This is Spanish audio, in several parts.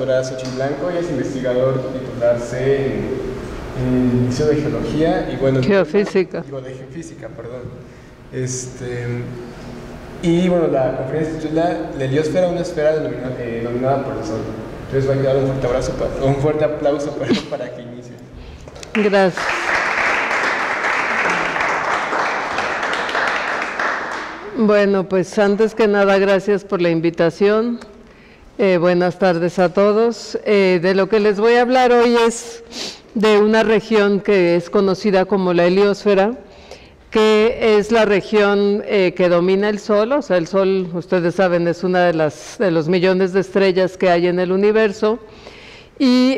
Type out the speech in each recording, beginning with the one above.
doctora Xochitl Blanco, ella es investigador titularse en el Liceo de Geología y bueno... Geofísica. Digo, de Geofísica, perdón. Y bueno, la conferencia se titula La heliosfera, una esfera denominada por el Sol. Entonces va a quedar un fuerte aplauso para que inicie. Gracias. Bueno, pues antes que nada, gracias por la invitación. Buenas tardes a todos. De lo que les voy a hablar hoy es de una región que es conocida como la heliosfera, que es la región que domina el Sol. O sea, el Sol, ustedes saben, es una de los millones de estrellas que hay en el universo. Y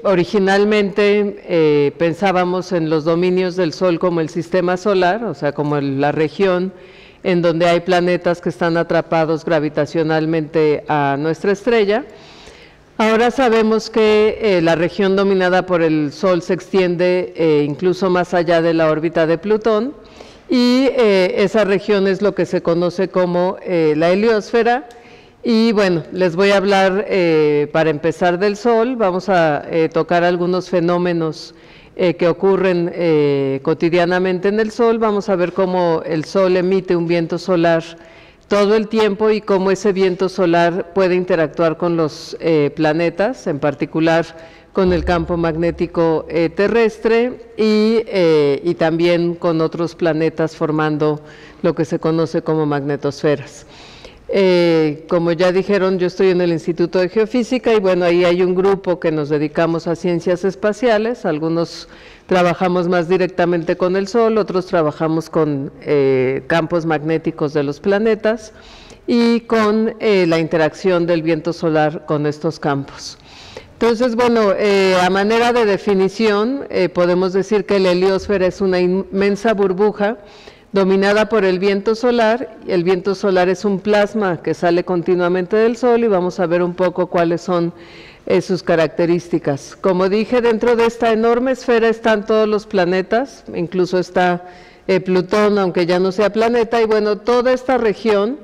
originalmente pensábamos en los dominios del Sol como el sistema solar, o sea, como la región en donde hay planetas que están atrapados gravitacionalmente a nuestra estrella. Ahora sabemos que la región dominada por el Sol se extiende incluso más allá de la órbita de Plutón, y esa región es lo que se conoce como la heliosfera. Y bueno, les voy a hablar para empezar del Sol. Vamos a tocar algunos fenómenos que ocurren cotidianamente en el Sol. Vamos a ver cómo el Sol emite un viento solar todo el tiempo y cómo ese viento solar puede interactuar con los planetas, en particular con el campo magnético terrestre y también con otros planetas formando lo que se conoce como magnetosferas. Como ya dijeron, yo estoy en el Instituto de Geofísica y bueno, ahí hay un grupo que nos dedicamos a ciencias espaciales. Algunos trabajamos más directamente con el Sol, otros trabajamos con campos magnéticos de los planetas y con la interacción del viento solar con estos campos. Entonces, bueno, a manera de definición, podemos decir que la heliosfera es una inmensa burbuja dominada por el viento solar. El viento solar es un plasma que sale continuamente del Sol y vamos a ver un poco cuáles son sus características. Como dije, dentro de esta enorme esfera están todos los planetas, incluso está Plutón, aunque ya no sea planeta, y bueno, toda esta región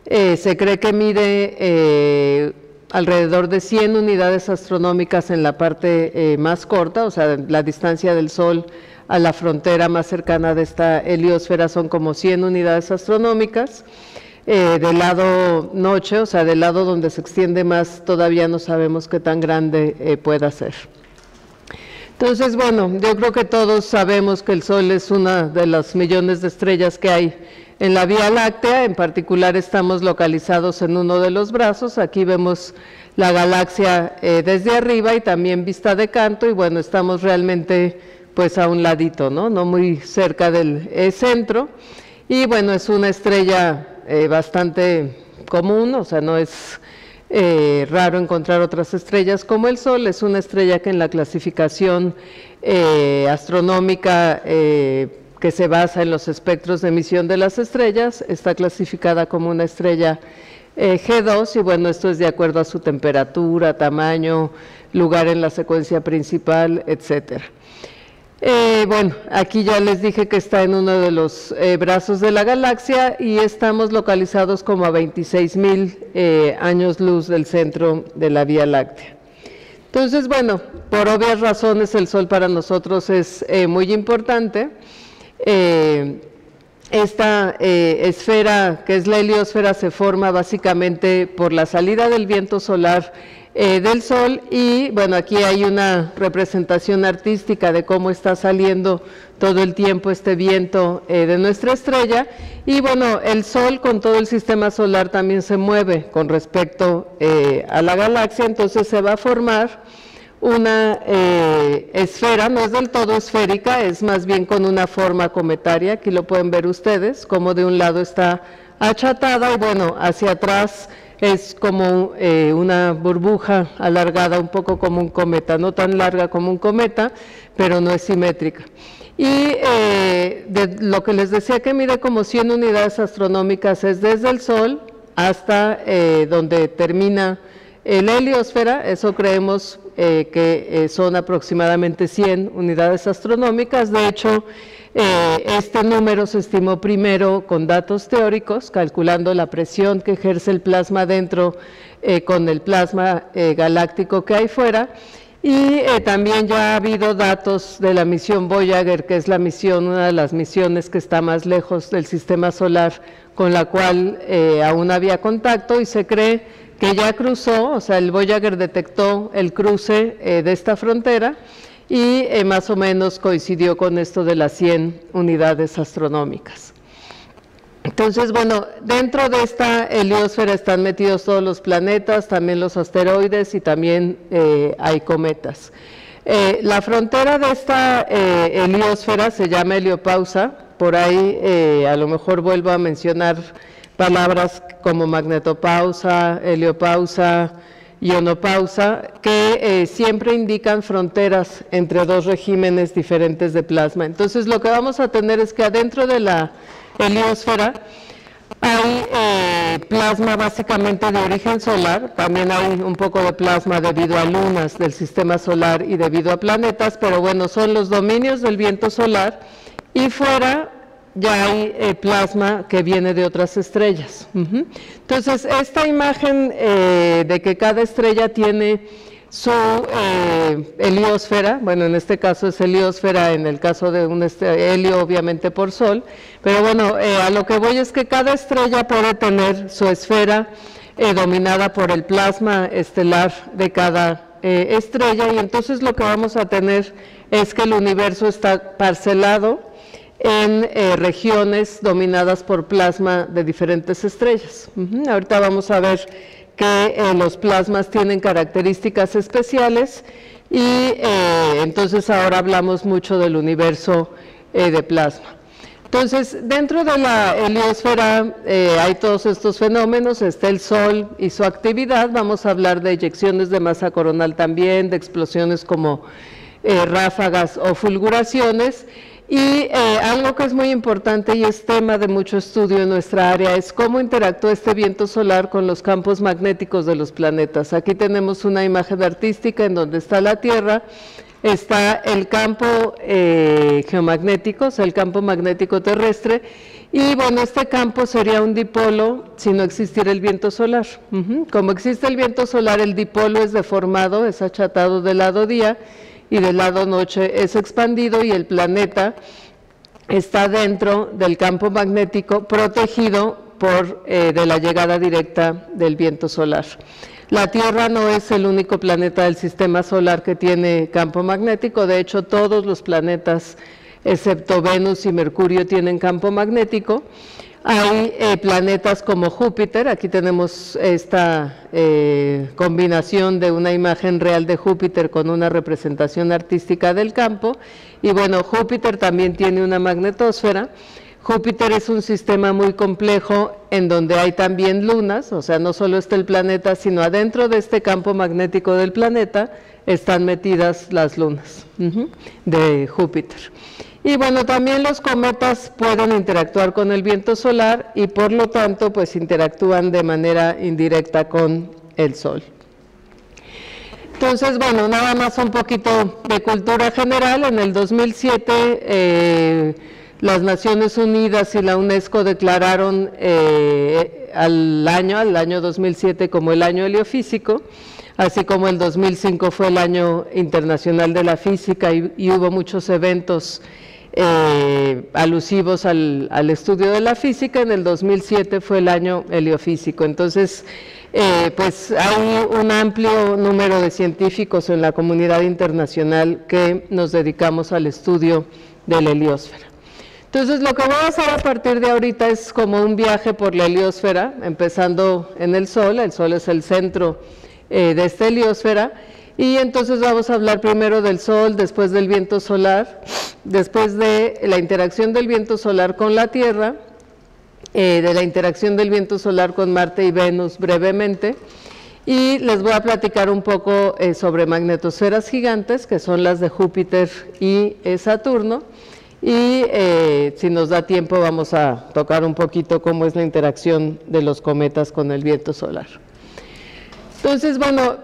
se cree que mide alrededor de 100 unidades astronómicas en la parte más corta, o sea, la distancia del Sol a la frontera más cercana de esta heliosfera son como 100 unidades astronómicas. Del lado noche, o sea, del lado donde se extiende más, todavía no sabemos qué tan grande pueda ser. Entonces, bueno, yo creo que todos sabemos que el Sol es una de las millones de estrellas que hay en la Vía Láctea. En particular estamos localizados en uno de los brazos. Aquí vemos la galaxia desde arriba y también vista de canto, y bueno, estamos realmente pues a un ladito, no muy cerca del centro. Y bueno, es una estrella bastante común, o sea, no es raro encontrar otras estrellas como el Sol. Es una estrella que en la clasificación astronómica que se basa en los espectros de emisión de las estrellas, está clasificada como una estrella G2, y bueno, esto es de acuerdo a su temperatura, tamaño, lugar en la secuencia principal, etcétera. Bueno, aquí ya les dije que está en uno de los brazos de la galaxia y estamos localizados como a 26,000 años luz del centro de la Vía Láctea. Entonces, bueno, por obvias razones el Sol para nosotros es muy importante. Esta esfera, que es la heliosfera, se forma básicamente por la salida del viento solar del Sol, y bueno, aquí hay una representación artística de cómo está saliendo todo el tiempo este viento de nuestra estrella. Y bueno, el Sol con todo el sistema solar también se mueve con respecto a la galaxia, entonces se va a formar una esfera. No es del todo esférica, es más bien con una forma cometaria. Aquí lo pueden ver ustedes, como de un lado está achatada y bueno, hacia atrás es como una burbuja alargada, un poco como un cometa, no tan larga como un cometa, pero no es simétrica. Y de lo que les decía que mide como 100 unidades astronómicas es desde el Sol hasta donde termina la heliosfera. Eso creemos que son aproximadamente 100 unidades astronómicas. De hecho, este número se estimó primero con datos teóricos, calculando la presión que ejerce el plasma dentro con el plasma galáctico que hay fuera, y también ya ha habido datos de la misión Voyager, que es la misión, una de las misiones que está más lejos del sistema solar, con la cual aún había contacto, y se cree que ya cruzó, o sea, el Voyager detectó el cruce de esta frontera, y más o menos coincidió con esto de las 100 unidades astronómicas. Entonces, bueno, dentro de esta heliosfera están metidos todos los planetas, también los asteroides, y también hay cometas. La frontera de esta heliosfera se llama heliopausa. Por ahí a lo mejor vuelvo a mencionar palabras como magnetopausa, heliopausa, ionopausa, que siempre indican fronteras entre dos regímenes diferentes de plasma. Entonces, lo que vamos a tener es que adentro de la heliosfera hay plasma básicamente de origen solar, también hay un poco de plasma debido a lunas del sistema solar y debido a planetas, pero bueno, son los dominios del viento solar, y fuera ya hay plasma que viene de otras estrellas. Entonces, esta imagen de que cada estrella tiene su heliosfera, bueno, en este caso es heliosfera, en el caso de un helio obviamente por Sol, pero bueno, a lo que voy es que cada estrella puede tener su esfera dominada por el plasma estelar de cada estrella, y entonces lo que vamos a tener es que el universo está parcelado en regiones dominadas por plasma de diferentes estrellas. Ahorita vamos a ver que los plasmas tienen características especiales, y entonces ahora hablamos mucho del universo de plasma. Entonces, dentro de la heliosfera hay todos estos fenómenos, está el Sol y su actividad. Vamos a hablar de eyecciones de masa coronal también, de explosiones como ráfagas o fulguraciones. Y algo que es muy importante y es tema de mucho estudio en nuestra área es cómo interactúa este viento solar con los campos magnéticos de los planetas. Aquí tenemos una imagen artística en donde está la Tierra, está el campo geomagnético, o sea, el campo magnético terrestre, y bueno, este campo sería un dipolo si no existiera el viento solar. Como existe el viento solar, el dipolo es deformado, es achatado del lado día, y del lado noche es expandido, y el planeta está dentro del campo magnético protegido por de la llegada directa del viento solar. La Tierra no es el único planeta del sistema solar que tiene campo magnético. De hecho, todos los planetas excepto Venus y Mercurio tienen campo magnético. Hay planetas como Júpiter. Aquí tenemos esta combinación de una imagen real de Júpiter con una representación artística del campo, y bueno, Júpiter también tiene una magnetosfera. Júpiter es un sistema muy complejo en donde hay también lunas, o sea, no solo está el planeta, sino adentro de este campo magnético del planeta están metidas las lunas de Júpiter. Y bueno, también los cometas pueden interactuar con el viento solar y por lo tanto pues interactúan de manera indirecta con el Sol. Entonces, bueno, nada más un poquito de cultura general. En el 2007 las Naciones Unidas y la UNESCO declararon al año 2007 como el año heliofísico, así como el 2005 fue el año internacional de la física, y hubo muchos eventos alusivos al estudio de la física. En el 2007 fue el año heliofísico. Entonces, pues hay un amplio número de científicos en la comunidad internacional que nos dedicamos al estudio de la heliosfera. Entonces, lo que voy a hacer a partir de ahorita es como un viaje por la heliosfera, empezando en el Sol. El Sol es el centro de esta heliosfera, y entonces vamos a hablar primero del Sol, después del viento solar, después de la interacción del viento solar con la Tierra, de la interacción del viento solar con Marte y Venus brevemente, y les voy a platicar un poco sobre magnetosferas gigantes, que son las de Júpiter y Saturno, y si nos da tiempo vamos a tocar un poquito cómo es la interacción de los cometas con el viento solar. Entonces, bueno,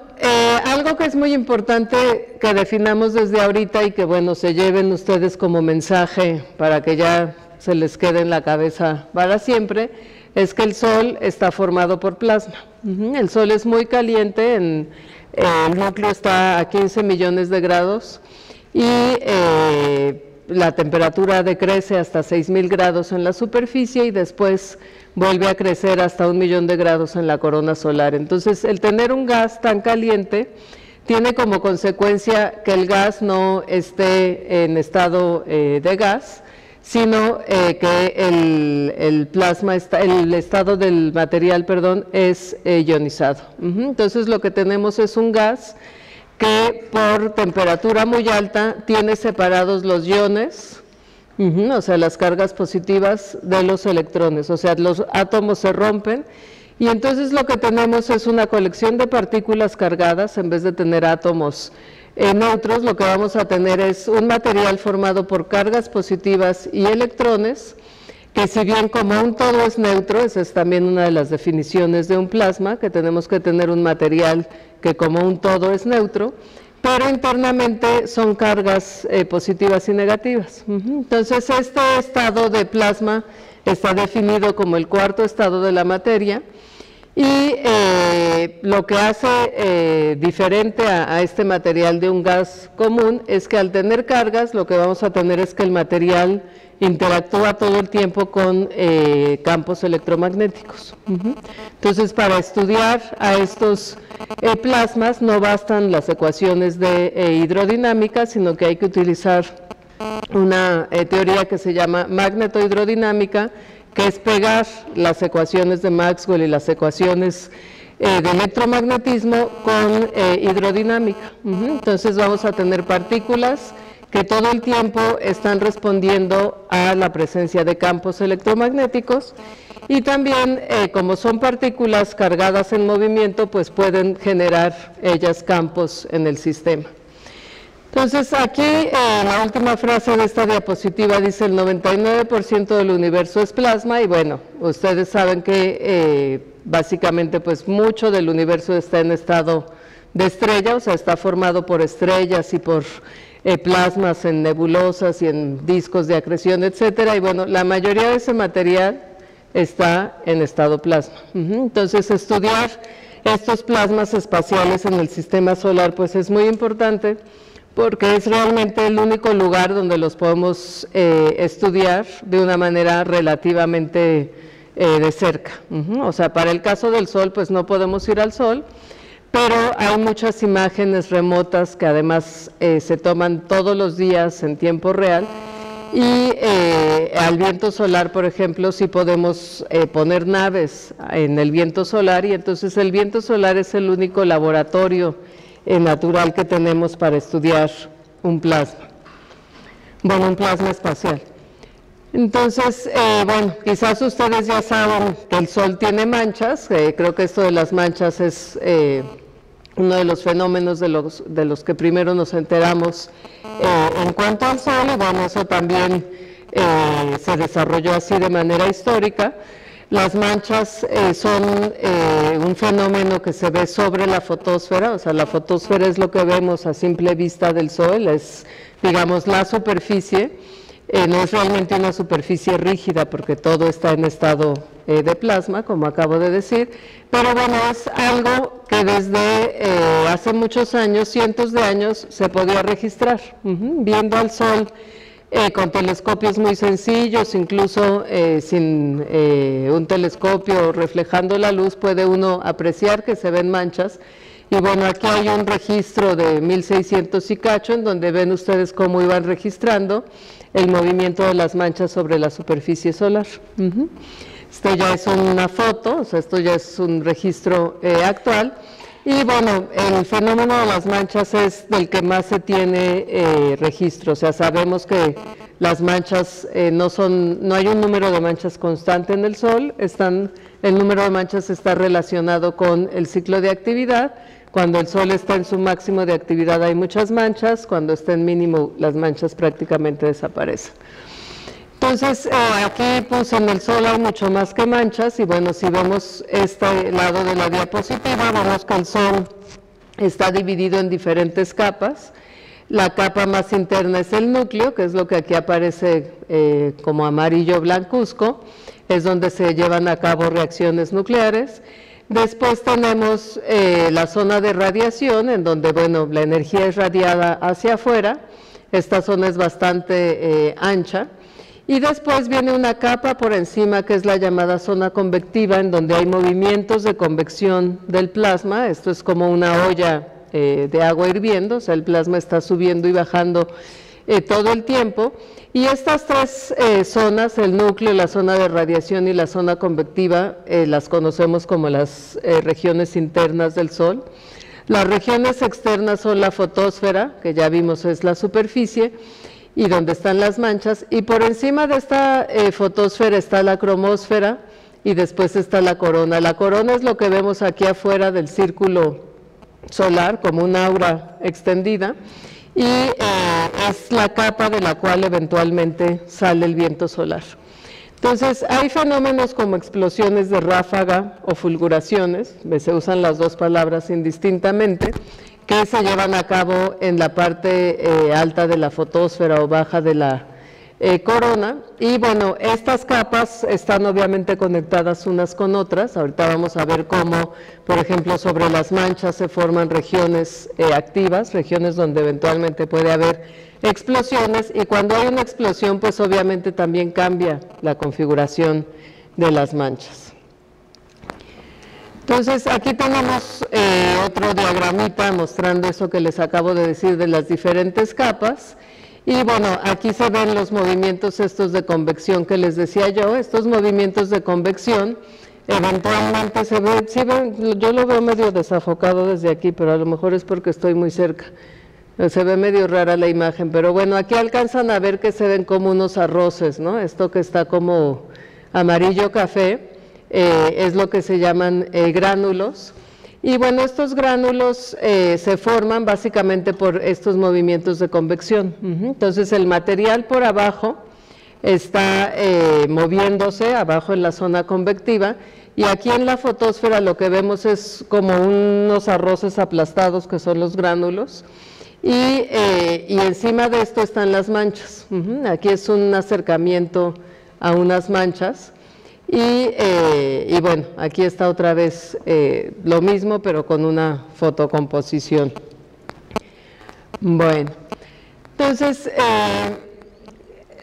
algo que es muy importante que definamos desde ahorita y que, bueno, se lleven ustedes como mensaje para que ya se les quede en la cabeza para siempre, es que el Sol está formado por plasma. El Sol es muy caliente, el núcleo está a 15 millones de grados y la temperatura decrece hasta 6.000 grados en la superficie y después vuelve a crecer hasta 1 millón de grados en la corona solar. Entonces, el tener un gas tan caliente tiene como consecuencia que el gas no esté en estado de gas, sino que el plasma, el estado del material, perdón, es ionizado. Entonces, lo que tenemos es un gas que por temperatura muy alta tiene separados los iones, o sea, las cargas positivas de los electrones, o sea, los átomos se rompen y entonces lo que tenemos es una colección de partículas cargadas en vez de tener átomos neutros. Lo que vamos a tener es un material formado por cargas positivas y electrones, que si bien como un todo es neutro, esa es también una de las definiciones de un plasma, que tenemos que tener un material que como un todo es neutro, pero internamente son cargas positivas y negativas. Entonces, este estado de plasma está definido como el cuarto estado de la materia y lo que hace diferente a este material de un gas común es que al tener cargas, lo que vamos a tener es que el material interactúa todo el tiempo con campos electromagnéticos. Entonces, para estudiar a estos plasmas no bastan las ecuaciones de hidrodinámica, sino que hay que utilizar una teoría que se llama magnetohidrodinámica, que es pegar las ecuaciones de Maxwell y las ecuaciones de electromagnetismo con hidrodinámica. Entonces, vamos a tener partículas que todo el tiempo están respondiendo a la presencia de campos electromagnéticos y también como son partículas cargadas en movimiento, pues pueden generar ellas campos en el sistema. Entonces aquí la última frase de esta diapositiva dice el 99% del universo es plasma y bueno, ustedes saben que básicamente pues mucho del universo está en estado de estrella, o sea está formado por estrellas y por plasmas en nebulosas y en discos de acreción, etcétera, y bueno, la mayoría de ese material está en estado plasma. Entonces, estudiar estos plasmas espaciales en el sistema solar, pues es muy importante, porque es realmente el único lugar donde los podemos estudiar de una manera relativamente de cerca. O sea, para el caso del Sol, pues no podemos ir al Sol, pero hay muchas imágenes remotas que además se toman todos los días en tiempo real y al viento solar, por ejemplo, sí podemos poner naves en el viento solar y entonces el viento solar es el único laboratorio natural que tenemos para estudiar un plasma, bueno, un plasma espacial. Entonces, bueno, quizás ustedes ya saben que el Sol tiene manchas, creo que esto de las manchas es uno de los fenómenos de los que primero nos enteramos en cuanto al Sol, y bueno, eso también se desarrolló así de manera histórica. Las manchas son un fenómeno que se ve sobre la fotosfera, o sea, la fotosfera es lo que vemos a simple vista del Sol, es, digamos, la superficie, no es realmente una superficie rígida porque todo está en estado de plasma, como acabo de decir, pero bueno, es algo que desde hace muchos años, cientos de años, se podía registrar, viendo al Sol con telescopios muy sencillos, incluso sin un telescopio reflejando la luz, puede uno apreciar que se ven manchas. Y bueno, aquí hay un registro de 1600 y cacho, en donde ven ustedes cómo iban registrando el movimiento de las manchas sobre la superficie solar. Esto ya es una foto, o sea, esto ya es un registro actual. Y bueno, el fenómeno de las manchas es del que más se tiene registro, o sea, sabemos que las manchas no hay un número de manchas constante en el Sol, el número de manchas está relacionado con el ciclo de actividad. Cuando el Sol está en su máximo de actividad hay muchas manchas, cuando está en mínimo las manchas prácticamente desaparecen. Entonces, aquí pues en el Sol hay mucho más que manchas y bueno, si vemos este lado de la diapositiva, vemos que el Sol está dividido en diferentes capas. La capa más interna es el núcleo, que es lo que aquí aparece como amarillo blancuzco, es donde se llevan a cabo reacciones nucleares. Después tenemos la zona de radiación, en donde, bueno, la energía es radiada hacia afuera. Esta zona es bastante ancha. Y después viene una capa por encima, que es la llamada zona convectiva, en donde hay movimientos de convección del plasma. Esto es como una olla de agua hirviendo, o sea, el plasma está subiendo y bajando todo el tiempo. Y estas tres zonas, el núcleo, la zona de radiación y la zona convectiva, las conocemos como las regiones internas del Sol. Las regiones externas son la fotosfera, que ya vimos es la superficie, y donde están las manchas, y por encima de esta fotosfera está la cromósfera, y después está la corona. La corona es lo que vemos aquí afuera del círculo solar, como una aura extendida, y es la capa de la cual eventualmente sale el viento solar. Entonces, hay fenómenos como explosiones de ráfaga o fulguraciones, se usan las dos palabras indistintamente, que se llevan a cabo en la parte alta de la fotosfera o baja de la corona. Y bueno, estas capas están obviamente conectadas unas con otras. Ahorita vamos a ver cómo, por ejemplo, sobre las manchas se forman regiones activas, regiones donde eventualmente puede haber explosiones, y cuando hay una explosión, pues obviamente también cambia la configuración de las manchas. Entonces, aquí tenemos otro diagramita mostrando eso que les acabo de decir de las diferentes capas. Y bueno, aquí se ven los movimientos estos de convección que les decía yo. Estos movimientos de convección eventualmente se ven, sí ven, yo lo veo medio desafocado desde aquí, pero a lo mejor es porque estoy muy cerca. Se ve medio rara la imagen, pero bueno, aquí alcanzan a ver que se ven como unos arroces, ¿no? Esto que está como amarillo café es lo que se llaman gránulos. Y bueno, estos gránulos se forman básicamente por estos movimientos de convección. Entonces el material por abajo está moviéndose abajo en la zona convectiva, y aquí en la fotosfera lo que vemos es como unos arroces aplastados que son los gránulos, y encima de esto están las manchas. Aquí es un acercamiento a unas manchas. Y bueno, aquí está otra vez lo mismo, pero con una fotocomposición. Bueno, entonces,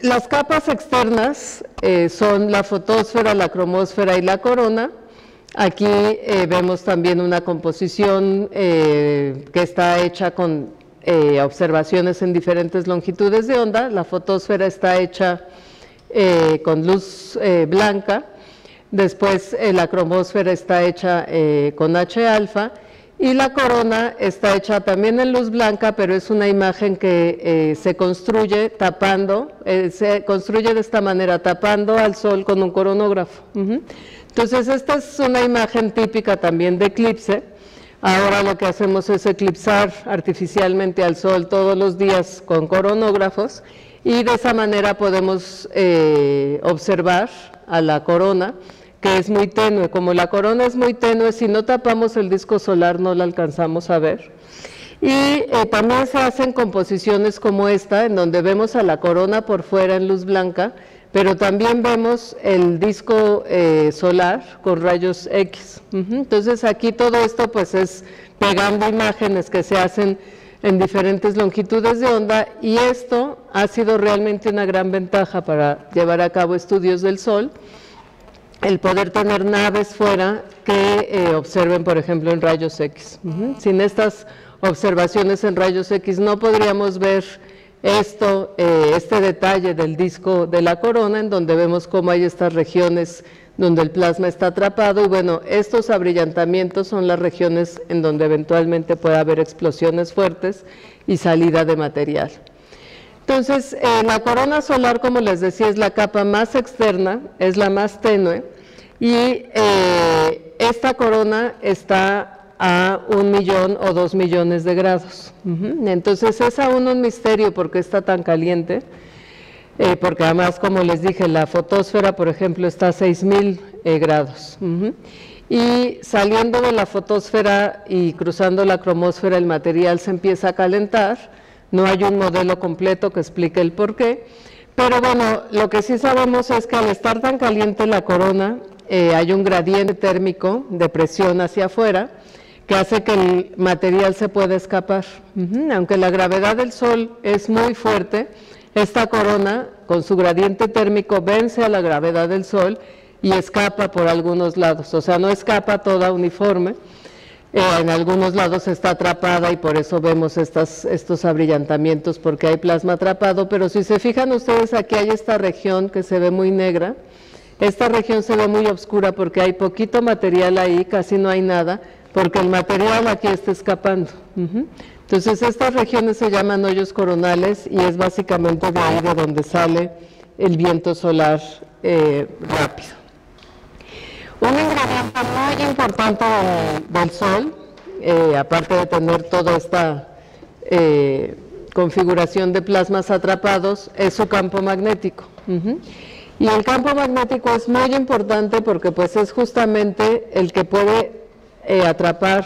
las capas externas son la fotosfera, la cromósfera y la corona. Aquí vemos también una composición que está hecha con observaciones en diferentes longitudes de onda. La fotosfera está hecha con luz blanca. Después la cromósfera está hecha con H-alfa, y la corona está hecha también en luz blanca, pero es una imagen que se construye tapando, se construye de esta manera, tapando al Sol con un coronógrafo. Entonces esta es una imagen típica también de eclipse. Ahora lo que hacemos es eclipsar artificialmente al Sol todos los días con coronógrafos, y de esa manera podemos observar a la corona, que es muy tenue. Como la corona es muy tenue, si no tapamos el disco solar no la alcanzamos a ver. Y también se hacen composiciones como esta, en donde vemos a la corona por fuera en luz blanca, pero también vemos el disco solar con rayos X. Entonces aquí todo esto pues es pegando imágenes que se hacen en diferentes longitudes de onda, y esto ha sido realmente una gran ventaja para llevar a cabo estudios del Sol, el poder tener naves fuera que observen, por ejemplo, en rayos X. Sin estas observaciones en rayos X no podríamos ver esto, este detalle del disco de la corona, en donde vemos cómo hay estas regiones donde el plasma está atrapado, y bueno, estos abrillantamientos son las regiones en donde eventualmente puede haber explosiones fuertes y salida de material. Entonces, la corona solar, como les decía, es la capa más externa, es la más tenue, y esta corona está a 1 millón o 2 millones de grados. Entonces es aún un misterio por qué está tan caliente, porque además, como les dije, la fotosfera, por ejemplo, está a 6000 grados. y saliendo de la fotosfera y cruzando la cromósfera el material se empieza a calentar. No hay un modelo completo que explique el por qué, pero bueno, lo que sí sabemos es que al estar tan caliente la corona, hay un gradiente térmico de presión hacia afuera que hace que el material se pueda escapar. Aunque la gravedad del Sol es muy fuerte, esta corona con su gradiente térmico vence a la gravedad del Sol y escapa por algunos lados, o sea, no escapa toda uniforme, en algunos lados está atrapada y por eso vemos estos abrillantamientos porque hay plasma atrapado, pero si se fijan ustedes aquí hay esta región que se ve muy negra, esta región se ve muy oscura porque hay poquito material ahí, casi no hay nada, porque el material aquí está escapando. Entonces estas regiones se llaman hoyos coronales y es básicamente de ahí de donde sale el viento solar rápido. Un ingrediente muy importante del Sol, aparte de tener toda esta configuración de plasmas atrapados, es su campo magnético. Y el campo magnético es muy importante porque pues es justamente el que puede atrapar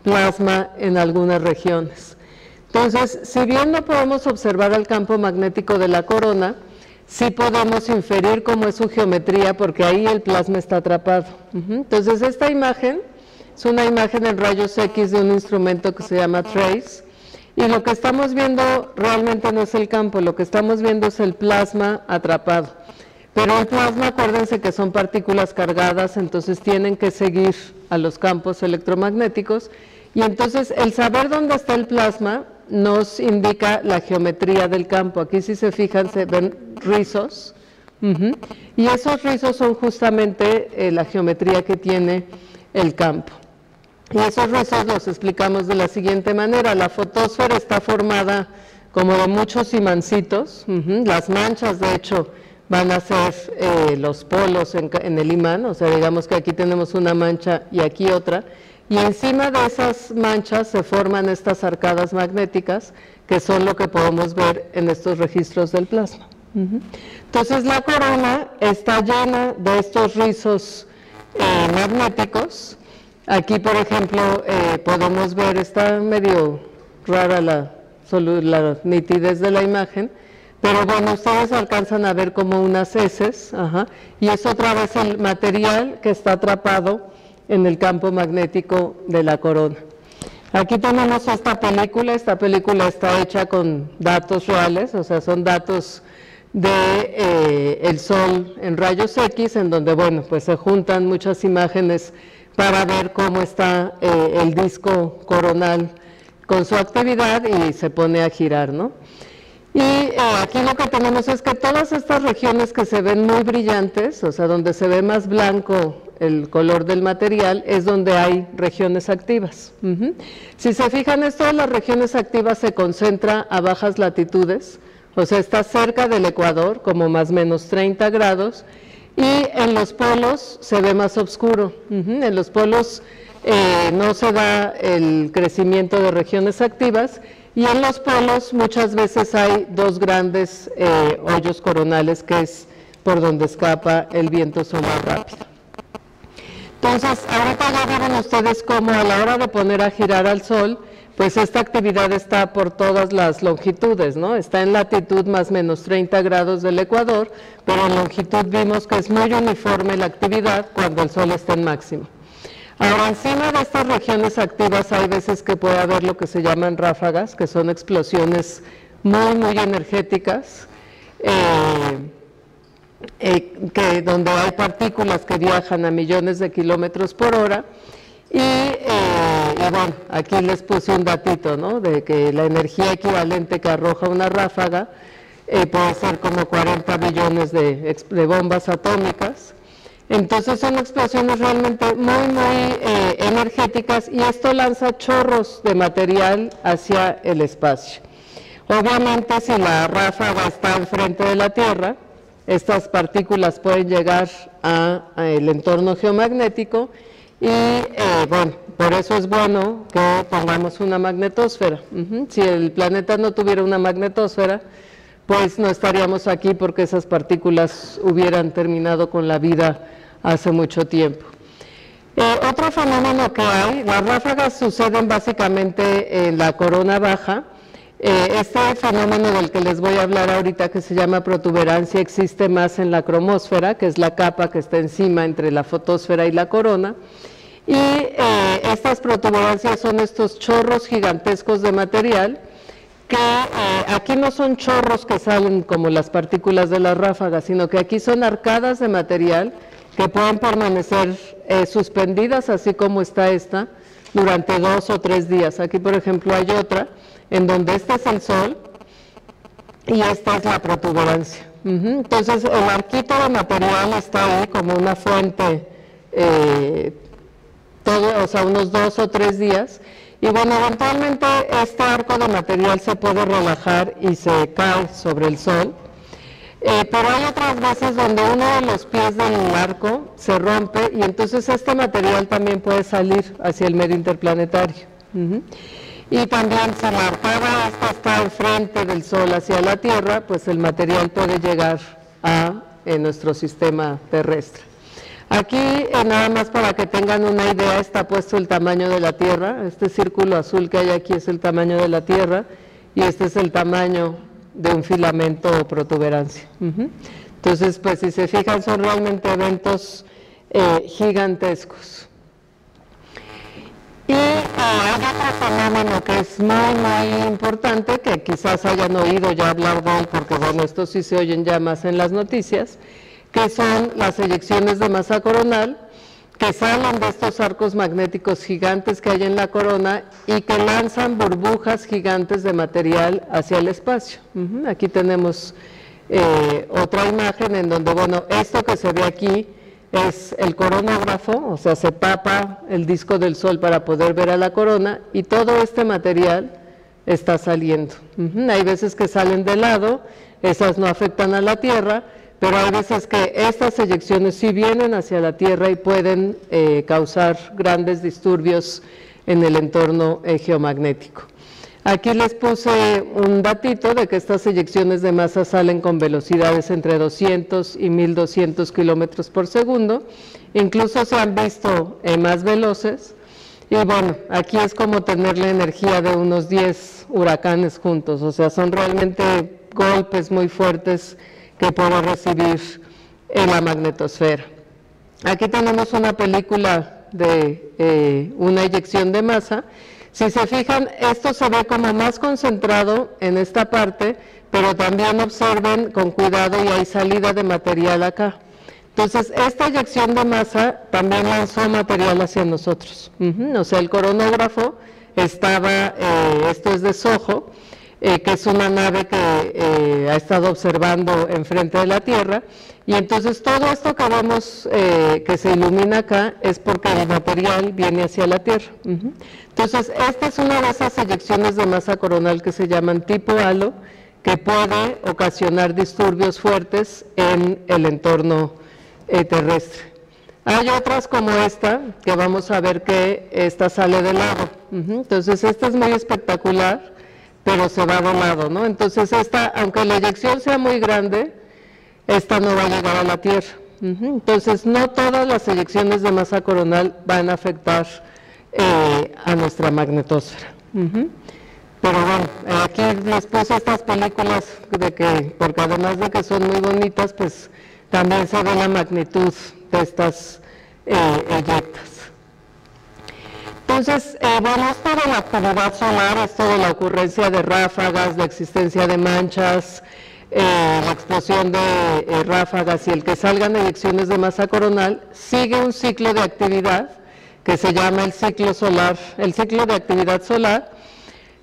plasma en algunas regiones. Entonces, si bien no podemos observar el campo magnético de la corona, sí podemos inferir cómo es su geometría porque ahí el plasma está atrapado. Entonces esta imagen es una imagen en rayos X de un instrumento que se llama TRACE y lo que estamos viendo realmente no es el campo, lo que estamos viendo es el plasma atrapado. Pero el plasma, acuérdense que son partículas cargadas, entonces tienen que seguir a los campos electromagnéticos y entonces el saber dónde está el plasma nos indica la geometría del campo. Aquí si se fijan se ven rizos y esos rizos son justamente la geometría que tiene el campo. Y esos rizos los explicamos de la siguiente manera. La fotosfera está formada como de muchos imancitos, las manchas de hecho van a ser los polos en el imán, o sea digamos que aquí tenemos una mancha y aquí otra, y encima de esas manchas se forman estas arcadas magnéticas que son lo que podemos ver en estos registros del plasma. Entonces la corona está llena de estos rizos magnéticos. Aquí por ejemplo podemos ver, está medio rara la nitidez de la imagen, pero bueno, ustedes alcanzan a ver como unas heces, y es otra vez el material que está atrapado en el campo magnético de la corona. Aquí tenemos esta película está hecha con datos reales, o sea, son datos de el Sol en rayos X, en donde, bueno, pues se juntan muchas imágenes para ver cómo está el disco coronal con su actividad y se pone a girar, ¿no? Y aquí lo que tenemos es que todas estas regiones que se ven muy brillantes, o sea, donde se ve más blanco el color del material, es donde hay regiones activas. Si se fijan, esto de las regiones activas se concentra a bajas latitudes, o sea, está cerca del ecuador, como más o menos 30 grados, y en los polos se ve más oscuro. En los polos no se da el crecimiento de regiones activas, y en los polos muchas veces hay dos grandes hoyos coronales, que es por donde escapa el viento solar rápido. Entonces, ahorita ya vieron ustedes cómo a la hora de poner a girar al Sol, pues esta actividad está por todas las longitudes, ¿no? Está en latitud más o menos 30 grados del ecuador, pero en longitud vimos que es muy uniforme la actividad cuando el Sol está en máximo. Ahora, encima de estas regiones activas hay veces que puede haber lo que se llaman ráfagas, que son explosiones muy energéticas, donde hay partículas que viajan a millones de kilómetros por hora, y bueno, aquí les puse un datito, ¿no?, de que la energía equivalente que arroja una ráfaga puede ser como 40 billones de bombas atómicas. Entonces son explosiones realmente muy energéticas, y esto lanza chorros de material hacia el espacio. Obviamente, si la ráfaga está enfrente de la Tierra, estas partículas pueden llegar al entorno geomagnético y bueno, por eso es bueno que pongamos una magnetosfera. Si el planeta no tuviera una magnetosfera, pues no estaríamos aquí porque esas partículas hubieran terminado con la vida hace mucho tiempo. Otro fenómeno que hay, las ráfagas suceden básicamente en la corona baja. Este fenómeno del que les voy a hablar ahorita, que se llama protuberancia, existe más en la cromósfera, que es la capa que está encima entre la fotosfera y la corona. Y estas protuberancias son estos chorros gigantescos de material que aquí no son chorros que salen como las partículas de las ráfagas, sino que aquí son arcadas de material que pueden permanecer suspendidas, así como está esta, durante 2 o 3 días. Aquí, por ejemplo, hay otra, en donde este es el Sol y esta es la protuberancia. Entonces, el arquito de material está ahí como una fuente, o sea, unos 2 o 3 días. Y bueno, eventualmente este arco de material se puede relajar y se cae sobre el Sol. Pero hay otras veces donde uno de los pies del arco se rompe y entonces este material también puede salir hacia el medio interplanetario. Y también si la arcada esta está enfrente del Sol hacia la Tierra, pues el material puede llegar a nuestro sistema terrestre. Aquí, nada más para que tengan una idea, está puesto el tamaño de la Tierra. Este círculo azul que hay aquí es el tamaño de la Tierra y este es el tamaño de un filamento o protuberancia. Entonces, pues si se fijan, son realmente eventos gigantescos. Y hay otro fenómeno que es muy importante, que quizás hayan oído ya hablar de él, porque bueno, estos sí se oyen ya más en las noticias, que son las eyecciones de masa coronal, que salen de estos arcos magnéticos gigantes que hay en la corona y que lanzan burbujas gigantes de material hacia el espacio. Aquí tenemos otra imagen en donde, bueno, esto que se ve aquí es el coronógrafo, o sea, se tapa el disco del Sol para poder ver a la corona y todo este material está saliendo. Hay veces que salen de lado, esas no afectan a la Tierra, pero hay veces que estas eyecciones sí vienen hacia la Tierra y pueden causar grandes disturbios en el entorno geomagnético. Aquí les puse un datito de que estas eyecciones de masa salen con velocidades entre 200 y 1200 kilómetros por segundo, incluso se han visto más veloces, y bueno, aquí es como tener la energía de unos 10 huracanes juntos, o sea, son realmente golpes muy fuertes que puede recibir en la magnetosfera. Aquí tenemos una película de una eyección de masa. Si se fijan, esto se ve como más concentrado en esta parte, pero también observen con cuidado y hay salida de material acá. Entonces, esta eyección de masa también lanzó material hacia nosotros. O sea, el coronógrafo estaba, esto es de SOHO, que es una nave que ha estado observando enfrente de la Tierra, y entonces todo esto que vemos que se ilumina acá es porque el material viene hacia la Tierra. Entonces, esta es una de esas eyecciones de masa coronal que se llaman tipo halo, que puede ocasionar disturbios fuertes en el entorno terrestre. Hay otras como esta, que vamos a ver que esta sale de lado. Entonces, esta es muy espectacular, pero se va de lado, ¿no? Entonces esta, aunque la eyección sea muy grande, esta no va a llegar a la Tierra. Entonces no todas las eyecciones de masa coronal van a afectar a nuestra magnetosfera. Pero bueno, aquí les puse estas películas de que, porque además de que son muy bonitas, pues también se ve la magnitud de estas eyectas. Entonces, bueno, esto de la actividad solar, esto de la ocurrencia de ráfagas, la existencia de manchas, la explosión de ráfagas y el que salgan eyecciones de masa coronal, sigue un ciclo de actividad que se llama el ciclo solar, el ciclo de actividad solar,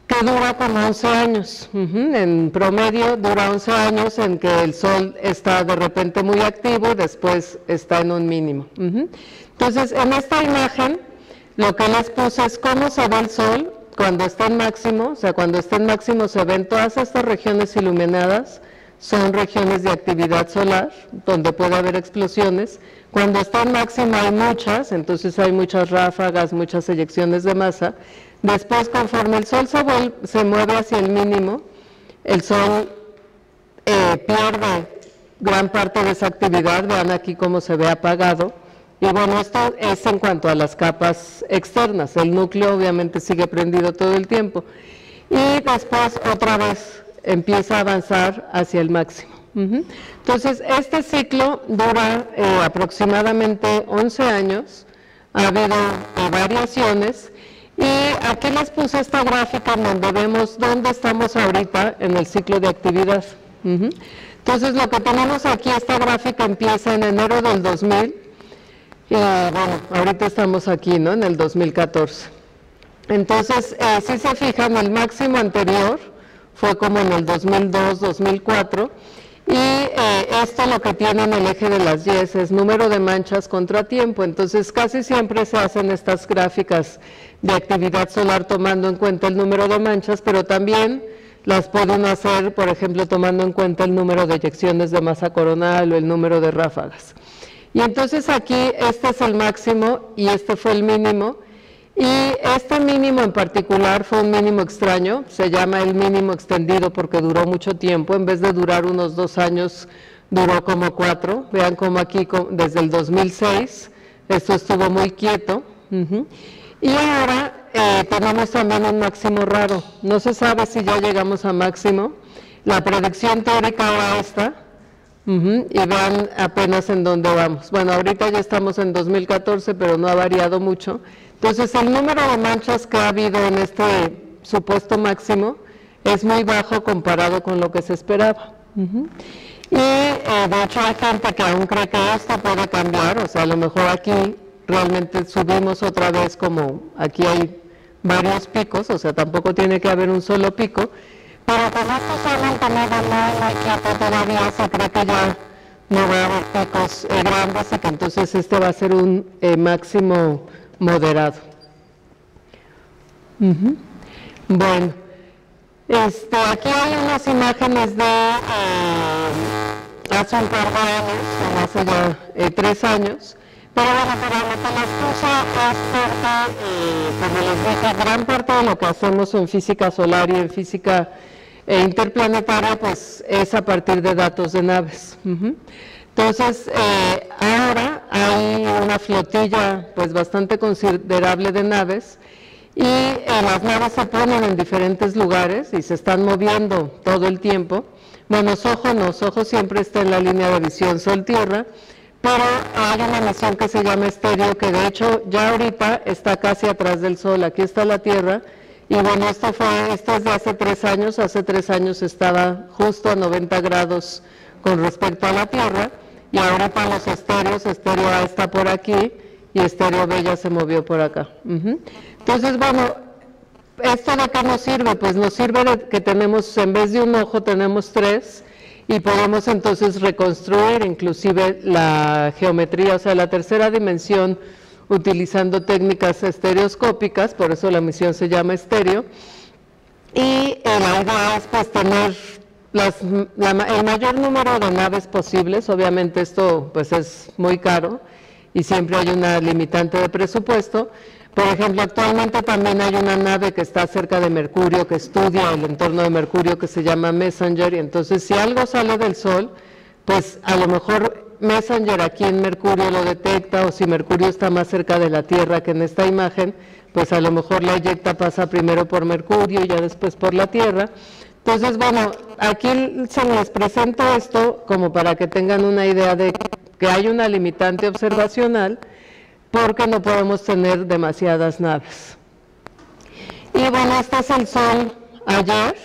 que dura como 11 años. En promedio dura 11 años en que el Sol está de repente muy activo y después está en un mínimo. Entonces, en esta imagen, lo que les puse es cómo se ve el Sol cuando está en máximo, o sea, cuando está en máximo se ven todas estas regiones iluminadas, son regiones de actividad solar, donde puede haber explosiones. Cuando está en máximo hay muchas, entonces hay muchas ráfagas, muchas eyecciones de masa. Después, conforme el Sol se mueve hacia el mínimo, el Sol pierde gran parte de esa actividad, vean aquí cómo se ve apagado, Y bueno, esto es en cuanto a las capas externas. El núcleo obviamente sigue prendido todo el tiempo. Y después otra vez empieza a avanzar hacia el máximo. Entonces, este ciclo dura aproximadamente 11 años. Ha habido variaciones. Y aquí les puse esta gráfica en donde vemos dónde estamos ahorita en el ciclo de actividad. Entonces, lo que tenemos aquí, esta gráfica empieza en enero del 2000. Y bueno, ahorita estamos aquí, ¿no? En el 2014. Entonces, si se fijan, el máximo anterior fue como en el 2002, 2004, y esto lo que tiene en el eje de las Y es número de manchas contra tiempo. Entonces, casi siempre se hacen estas gráficas de actividad solar tomando en cuenta el número de manchas, pero también las pueden hacer, por ejemplo, tomando en cuenta el número de eyecciones de masa coronal o el número de ráfagas. Y entonces aquí este es el máximo y este fue el mínimo, y este mínimo en particular fue un mínimo extraño, se llama el mínimo extendido porque duró mucho tiempo, en vez de durar unos 2 años, duró como 4, vean como aquí desde el 2006, esto estuvo muy quieto, y ahora tenemos también un máximo raro, no se sabe si ya llegamos a máximo, la predicción teórica era esta, y vean apenas en dónde vamos. Bueno, ahorita ya estamos en 2014, pero no ha variado mucho. Entonces, el número de manchas que ha habido en este supuesto máximo es muy bajo comparado con lo que se esperaba. Y de hecho hay gente que aún cree que esto puede cambiar, o sea, a lo mejor aquí realmente subimos otra vez, como aquí hay varios picos, o sea, tampoco tiene que haber un solo pico, pero como esto se ha mantenido muy quieto todavía, se cree que ya no va a haber picos grandes y que entonces este va a ser un máximo moderado. Bueno, aquí hay unas imágenes de hace un par de años, hace ya 3 años, pero bueno, para lo que les puse es porque, como les dije, gran parte de lo que hacemos en física solar y en física interplanetaria, pues es a partir de datos de naves. Entonces, ahora hay una flotilla pues bastante considerable de naves, y las naves se ponen en diferentes lugares y se están moviendo todo el tiempo. Bueno, SOHO siempre está en la línea de visión Sol-Tierra, pero hay una misión que se llama Estéreo, que de hecho ya ahorita está casi atrás del Sol. Aquí está la Tierra, y bueno, esto es de hace 3 años. Hace 3 años estaba justo a 90 grados con respecto a la Tierra, y ahorita los estéreos, Estéreo A está por aquí y Estéreo B ya se movió por acá. Entonces, bueno, ¿esto de qué nos sirve? Pues nos sirve de que tenemos, en vez de un ojo, tenemos 3, y podemos entonces reconstruir inclusive la geometría, o sea, la tercera dimensión, utilizando técnicas estereoscópicas, por eso la misión se llama Estéreo, y la idea es pues tener el mayor número de naves posibles. Obviamente esto pues es muy caro y siempre hay una limitante de presupuesto. Por ejemplo, actualmente también hay una nave que está cerca de Mercurio, que estudia el entorno de Mercurio, que se llama Messenger, y entonces si algo sale del Sol, pues a lo mejor Messenger aquí en Mercurio lo detecta, o si Mercurio está más cerca de la Tierra que en esta imagen, pues a lo mejor la eyecta pasa primero por Mercurio y ya después por la Tierra. Entonces, bueno, aquí se les presento esto como para que tengan una idea de que hay una limitante observacional, porque no podemos tener demasiadas naves. Y bueno, este es el Sol ayer.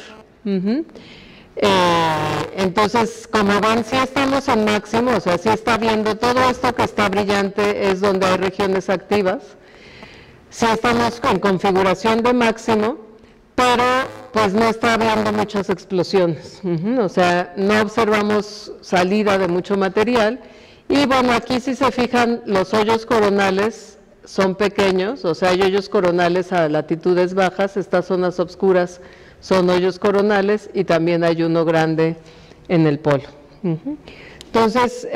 Entonces, como ven, sí estamos en máximo, o sea, sí está viendo todo esto que está brillante, es donde hay regiones activas. Sí estamos en configuración de máximo, pero pues no está habiendo muchas explosiones. O sea, no observamos salida de mucho material. Y bueno, aquí si se fijan, los hoyos coronales son pequeños, o sea, hay hoyos coronales a latitudes bajas. Estas zonas oscuras son hoyos coronales, y también hay uno grande en el polo. Entonces,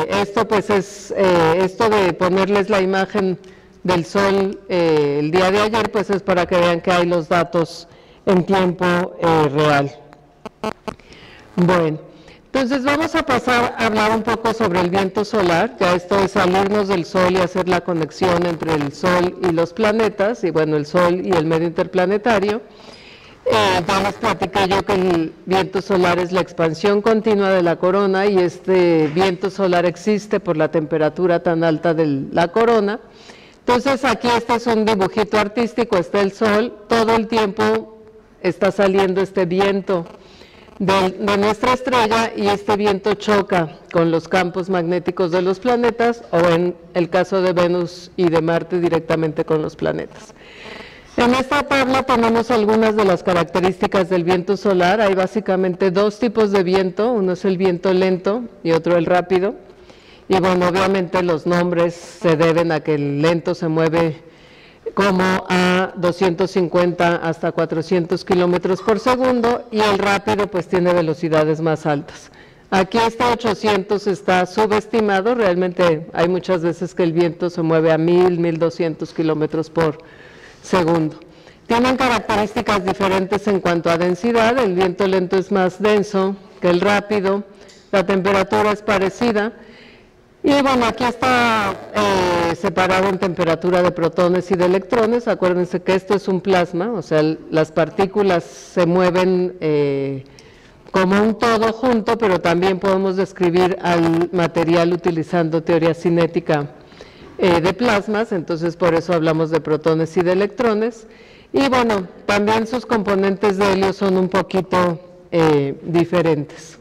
esto pues es, esto de ponerles la imagen del Sol el día de ayer, pues es para que vean que hay los datos en tiempo real. Bueno, Entonces vamos a pasar a hablar un poco sobre el viento solar, ya esto es salirnos del Sol y hacer la conexión entre el Sol y los planetas, y bueno, el Sol y el medio interplanetario. Ya les platiqué yo que el viento solar es la expansión continua de la corona, y este viento solar existe por la temperatura tan alta de la corona. Entonces aquí este es un dibujito artístico, está el Sol, todo el tiempo está saliendo este viento de nuestra estrella, y este viento choca con los campos magnéticos de los planetas, o en el caso de Venus y de Marte directamente con los planetas. En esta tabla tenemos algunas de las características del viento solar. Hay básicamente dos tipos de viento, uno es el viento lento y otro el rápido, y bueno, obviamente los nombres se deben a que el lento se mueve como a 250 hasta 400 kilómetros por segundo, y el rápido pues tiene velocidades más altas. Aquí este 800 está subestimado, realmente hay muchas veces que el viento se mueve a 1200 kilómetros por segundo. Tienen características diferentes en cuanto a densidad, el viento lento es más denso que el rápido, la temperatura es parecida, y bueno, aquí está separado en temperatura de protones y de electrones. Acuérdense que esto es un plasma, o sea, las partículas se mueven como un todo junto, pero también podemos describir al material utilizando teoría cinética de plasmas, entonces por eso hablamos de protones y de electrones. Y bueno, también sus componentes de helio son un poquito diferentes.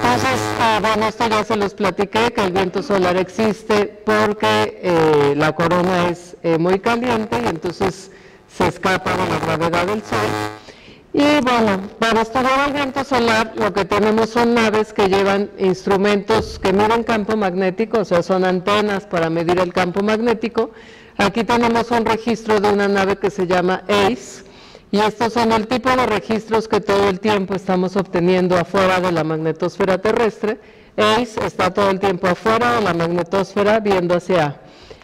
Entonces, bueno, esto ya se los platiqué, que el viento solar existe porque la corona es muy caliente y entonces se escapa de la gravedad del Sol. Y bueno, para estudiar el viento solar lo que tenemos son naves que llevan instrumentos que miden campo magnético, o sea, son antenas para medir el campo magnético. Aquí tenemos un registro de una nave que se llama ACE, y estos son el tipo de registros que todo el tiempo estamos obteniendo afuera de la magnetosfera terrestre. ACE está todo el tiempo afuera de la magnetosfera viendo hacia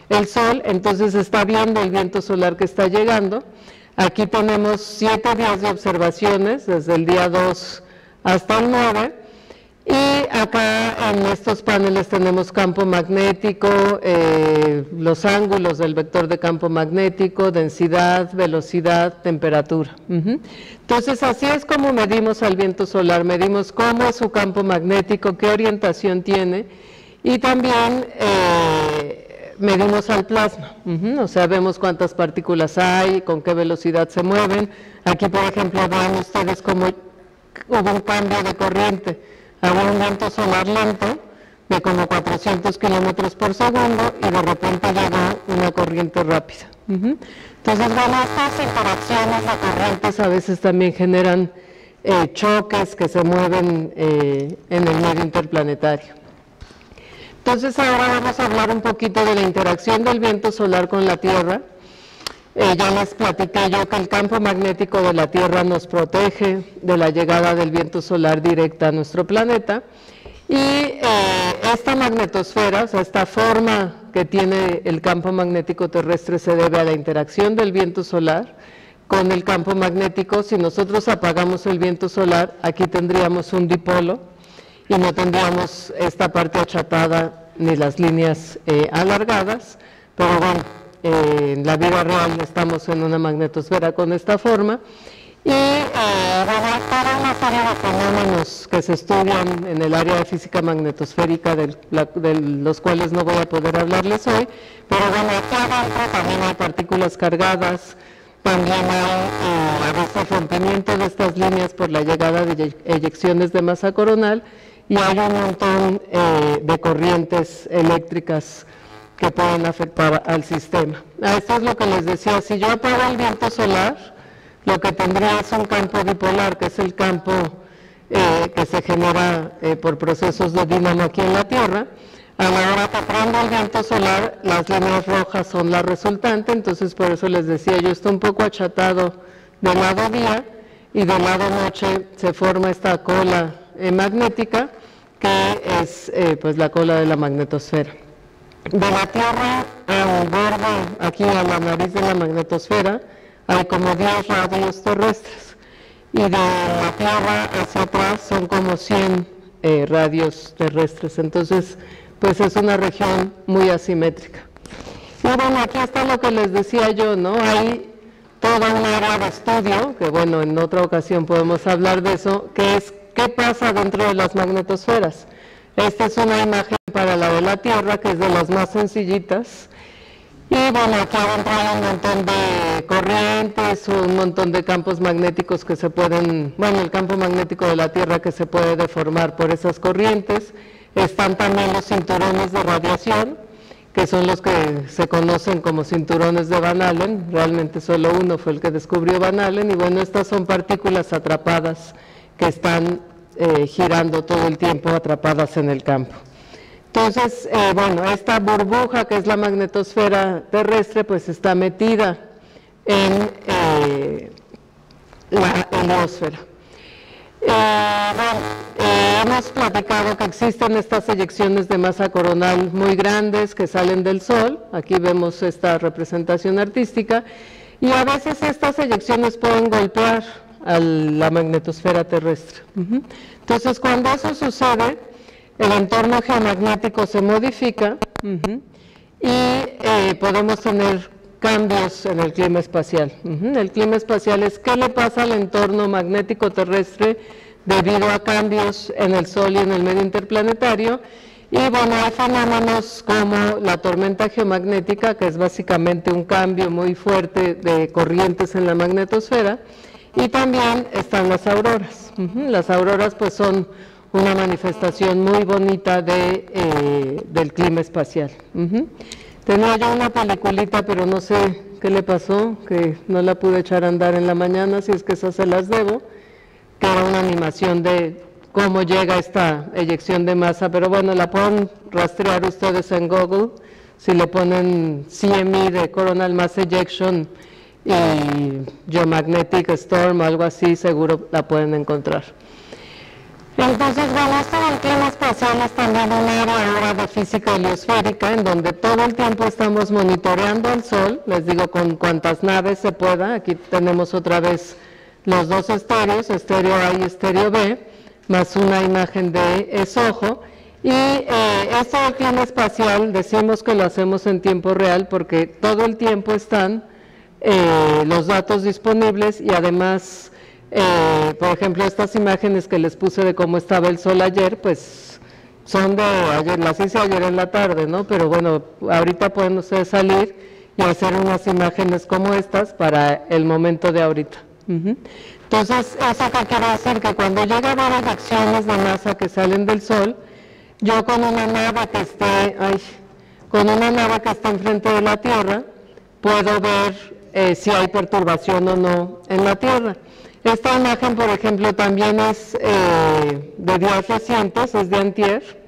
el Sol, entonces está viendo el viento solar que está llegando. Aquí tenemos 7 días de observaciones, desde el día 2 hasta el 9, y acá en estos paneles tenemos campo magnético, los ángulos del vector de campo magnético, densidad, velocidad, temperatura. Entonces así es como medimos al viento solar, medimos cómo es su campo magnético, qué orientación tiene, y también medimos al plasma, o sea, vemos cuántas partículas hay, con qué velocidad se mueven. Aquí, por ejemplo, vean ustedes cómo hubo un cambio de corriente. Había un viento solar lento de como 400 kilómetros por segundo y de repente llegó una corriente rápida. Entonces, bueno, estas interacciones de corrientes a veces también generan choques que se mueven en el medio interplanetario. Entonces ahora vamos a hablar un poquito de la interacción del viento solar con la Tierra. Ya les platiqué yo que el campo magnético de la Tierra nos protege de la llegada del viento solar directa a nuestro planeta, y esta magnetosfera, o sea, esta forma que tiene el campo magnético terrestre se debe a la interacción del viento solar con el campo magnético. Si nosotros apagamos el viento solar, aquí tendríamos un dipolo y no tendríamos esta parte achatada ni las líneas alargadas, pero bueno, en la vida real estamos en una magnetosfera con esta forma, y bueno, para una serie de fenómenos que se estudian en el área de física magnetosférica, de los cuales no voy a poder hablarles hoy, pero bueno, aquí adentro también hay partículas cargadas, también hay a veces rompimiento de estas líneas por la llegada de eyecciones de masa coronal, y hay un montón de corrientes eléctricas que pueden afectar al sistema. Esto es lo que les decía, si yo apago el viento solar, lo que tendría es un campo bipolar, que es el campo que se genera por procesos de dínamo aquí en la Tierra. A la hora que prendo el viento solar, las líneas rojas son la resultante, entonces por eso les decía, yo estoy un poco achatado del lado día, y del lado noche se forma esta cola magnética, que es pues la cola de la magnetosfera. De la Tierra al borde, aquí a la nariz de la magnetosfera, hay como 10 radios terrestres, y de la Tierra hacia atrás son como 100 radios terrestres. Entonces, pues es una región muy asimétrica. Y bueno, aquí está lo que les decía yo, ¿no? Hay toda una área de estudio, que bueno, en otra ocasión podemos hablar de eso, que es qué pasa dentro de las magnetosferas. Esta es una imagen para la de la Tierra, que es de las más sencillitas. Y bueno, aquí adentro hay un montón de corrientes, un montón de campos magnéticos que se pueden, bueno, el campo magnético de la Tierra que se puede deformar por esas corrientes. Están también los cinturones de radiación, que son los que se conocen como cinturones de Van Allen. Realmente solo uno fue el que descubrió Van Allen, y bueno, estas son partículas atrapadas que están girando todo el tiempo, atrapadas en el campo. Entonces, bueno, esta burbuja que es la magnetosfera terrestre, pues está metida en la heliosfera. Hemos platicado que existen estas eyecciones de masa coronal muy grandes que salen del Sol. Aquí vemos esta representación artística, y a veces estas eyecciones pueden golpear a la magnetosfera terrestre. Entonces, cuando eso sucede, el entorno geomagnético se modifica y podemos tener cambios en el clima espacial. El clima espacial es qué le pasa al entorno magnético terrestre debido a cambios en el Sol y en el medio interplanetario. Y bueno, hay fenómenos como la tormenta geomagnética, que es básicamente un cambio muy fuerte de corrientes en la magnetosfera, y también están las auroras. Las auroras pues son una manifestación muy bonita del clima espacial. Tenía yo una peliculita, pero no sé qué le pasó, que no la pude echar a andar en la mañana, si es que esas se las debo, que era una animación de cómo llega esta eyección de masa, pero bueno, la pueden rastrear ustedes en Google, si le ponen CME de Coronal Mass Ejection y Geomagnetic Storm o algo así, seguro la pueden encontrar. Entonces, bueno, esto del clima espacial es también un área ahora de física heliosférica, en donde todo el tiempo estamos monitoreando el Sol, les digo, con cuantas naves se pueda. Aquí tenemos otra vez los dos estéreos, estéreo A y estéreo B, más una imagen de ESOHO. Y esto del clima espacial decimos que lo hacemos en tiempo real porque todo el tiempo están los datos disponibles, y además, por ejemplo, estas imágenes que les puse de cómo estaba el Sol ayer, pues son de ayer, las hice ayer en la tarde, ¿no? Pero bueno, ahorita pueden ustedes salir y hacer unas imágenes como estas para el momento de ahorita. Entonces, ¿eso qué quiere decir? Que cuando llega a haber eyecciones de masa que salen del Sol, yo con una nave que esté, enfrente de la Tierra, puedo ver si hay perturbación o no en la Tierra. Esta imagen, por ejemplo, también es de días recientes, es de antier.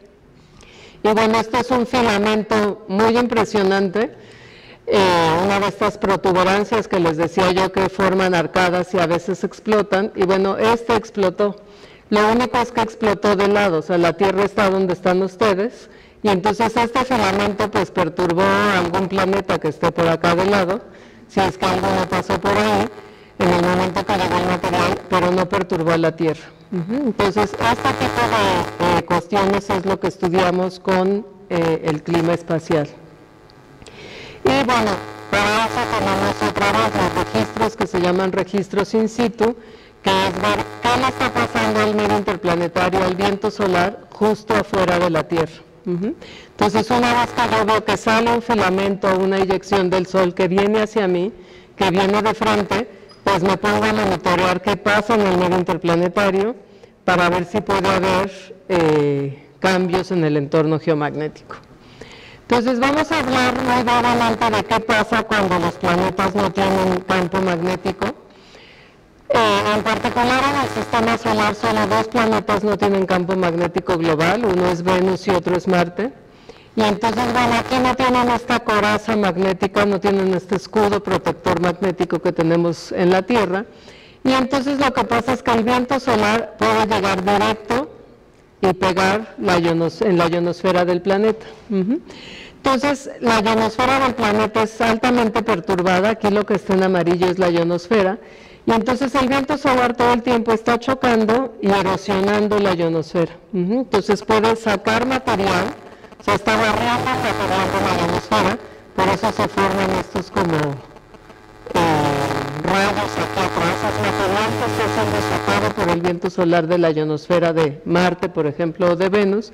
Y bueno, este es un filamento muy impresionante, una de estas protuberancias que les decía yo que forman arcadas y a veces explotan. Y bueno, este explotó. Lo único es que explotó de lado, o sea, la Tierra está donde están ustedes, y entonces este filamento pues perturbó a algún planeta que esté por acá de lado, si es que alguno pasó por ahí en el momento que llegó el material, pero no perturbó a la Tierra. Entonces, este tipo de cuestiones es lo que estudiamos con el clima espacial. Y bueno, para eso tenemos otra vez los registros que se llaman registros in situ, que es ver qué le está pasando al medio interplanetario, al viento solar, justo afuera de la Tierra. Entonces, una vez que yo veo que sale un filamento o una eyección del Sol que viene hacia mí, que viene de frente, pues me pongo a monitorear qué pasa en el medio interplanetario para ver si puede haber cambios en el entorno geomagnético. Entonces, vamos a hablar muy brevemente de qué pasa cuando los planetas no tienen campo magnético. En particular, en el sistema solar, solo dos planetas no tienen campo magnético global, uno es Venus y otro es Marte. Y entonces, bueno, aquí no tienen esta coraza magnética, no tienen este escudo protector magnético que tenemos en la Tierra. Y entonces lo que pasa es que el viento solar puede llegar directo y pegar en la ionosfera del planeta. Entonces, la ionosfera del planeta es altamente perturbada, aquí lo que está en amarillo es la ionosfera, Y entonces el viento solar todo el tiempo está chocando y erosionando la ionosfera. Entonces puede sacar material, o sea, está barriendo material de la ionosfera, por eso se forman estos como rayos aquí atrás. Es material que está siendo sacado por el viento solar de la ionosfera de Marte, por ejemplo, o de Venus.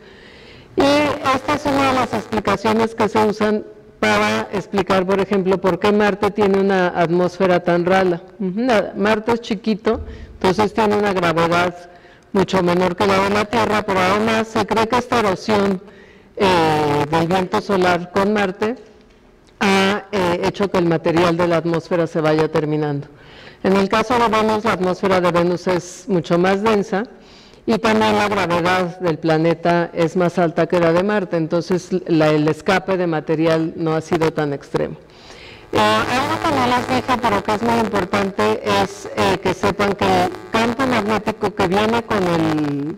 Y esta es una de las explicaciones que se usan para explicar, por ejemplo, por qué Marte tiene una atmósfera tan rala. Marte es chiquito, entonces tiene una gravedad mucho menor que la de la Tierra, pero además se cree que esta erosión del viento solar con Marte ha hecho que el material de la atmósfera se vaya terminando. En el caso de Venus, la atmósfera de Venus es mucho más densa, y también la gravedad del planeta es más alta que la de Marte, entonces el escape de material no ha sido tan extremo. Algo que no les dije, pero que es muy importante, es que sepan que el campo magnético que viene con el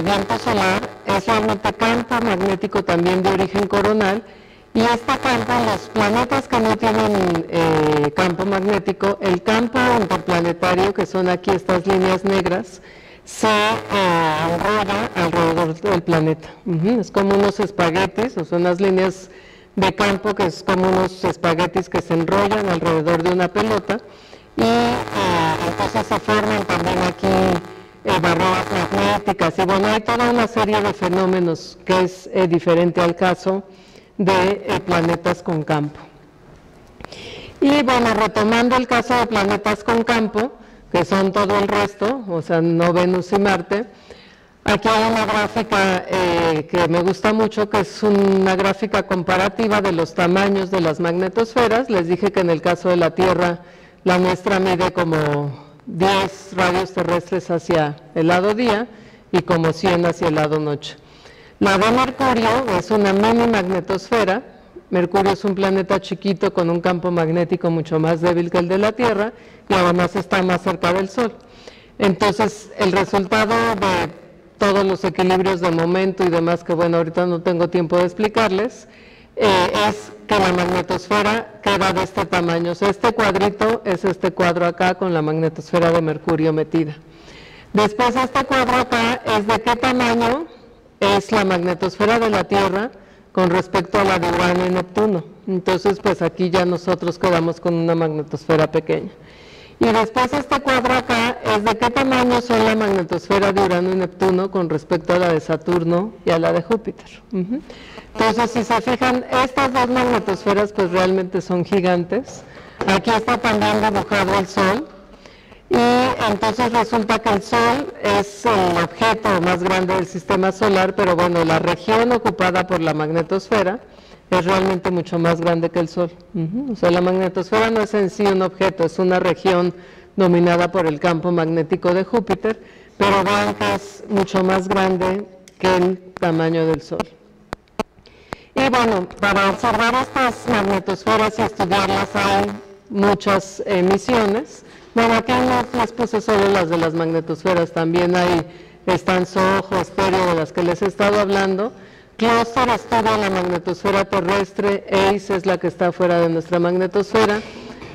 viento solar es realmente campo magnético también de origen coronal, y este campo, los planetas que no tienen campo magnético, el campo interplanetario, que son aquí estas líneas negras, se enrolla alrededor del planeta. Es como unos espaguetis, o son unas líneas de campo que es como unos espaguetis que se enrollan alrededor de una pelota, y entonces se forman también aquí barreras magnéticas, y bueno, hay toda una serie de fenómenos que es diferente al caso de planetas con campo. Y bueno, retomando el caso de planetas con campo, que son todo el resto, o sea, no Venus y Marte, aquí hay una gráfica que me gusta mucho, que es una gráfica comparativa de los tamaños de las magnetosferas. Les dije que en el caso de la Tierra, la nuestra mide como 10 radios terrestres hacia el lado día y como 100 hacia el lado noche. La de Mercurio es una mini magnetosfera. Mercurio es un planeta chiquito con un campo magnético mucho más débil que el de la Tierra, y además está más cerca del Sol. Entonces, el resultado de todos los equilibrios de momento y demás, que bueno, ahorita no tengo tiempo de explicarles, es que la magnetosfera queda de este tamaño. O sea, este cuadrito es este cuadro acá con la magnetosfera de Mercurio metida. Después, este cuadro acá es de qué tamaño es la magnetosfera de la Tierra con respecto a la de Urano y Neptuno. Entonces, pues aquí ya nosotros quedamos con una magnetosfera pequeña. Y después este cuadro acá es de qué tamaño son la magnetosfera de Urano y Neptuno con respecto a la de Saturno y a la de Júpiter. Entonces, si se fijan, estas dos magnetosferas pues realmente son gigantes. Aquí está también dibujado el Sol. Y entonces resulta que el Sol es el objeto más grande del sistema solar, pero bueno, la región ocupada por la magnetosfera es realmente mucho más grande que el Sol. O sea, la magnetosfera no es en sí un objeto, es una región dominada por el campo magnético de Júpiter, pero vean que es mucho más grande que el tamaño del Sol. Y bueno, para observar estas magnetosferas y estudiarlas hay muchas misiones. Bueno, aquí no les puse solo las de las magnetosferas, también están SOHO, Asterio, de las que les he estado hablando. Cluster estudia la magnetosfera terrestre, ACE es la que está fuera de nuestra magnetosfera.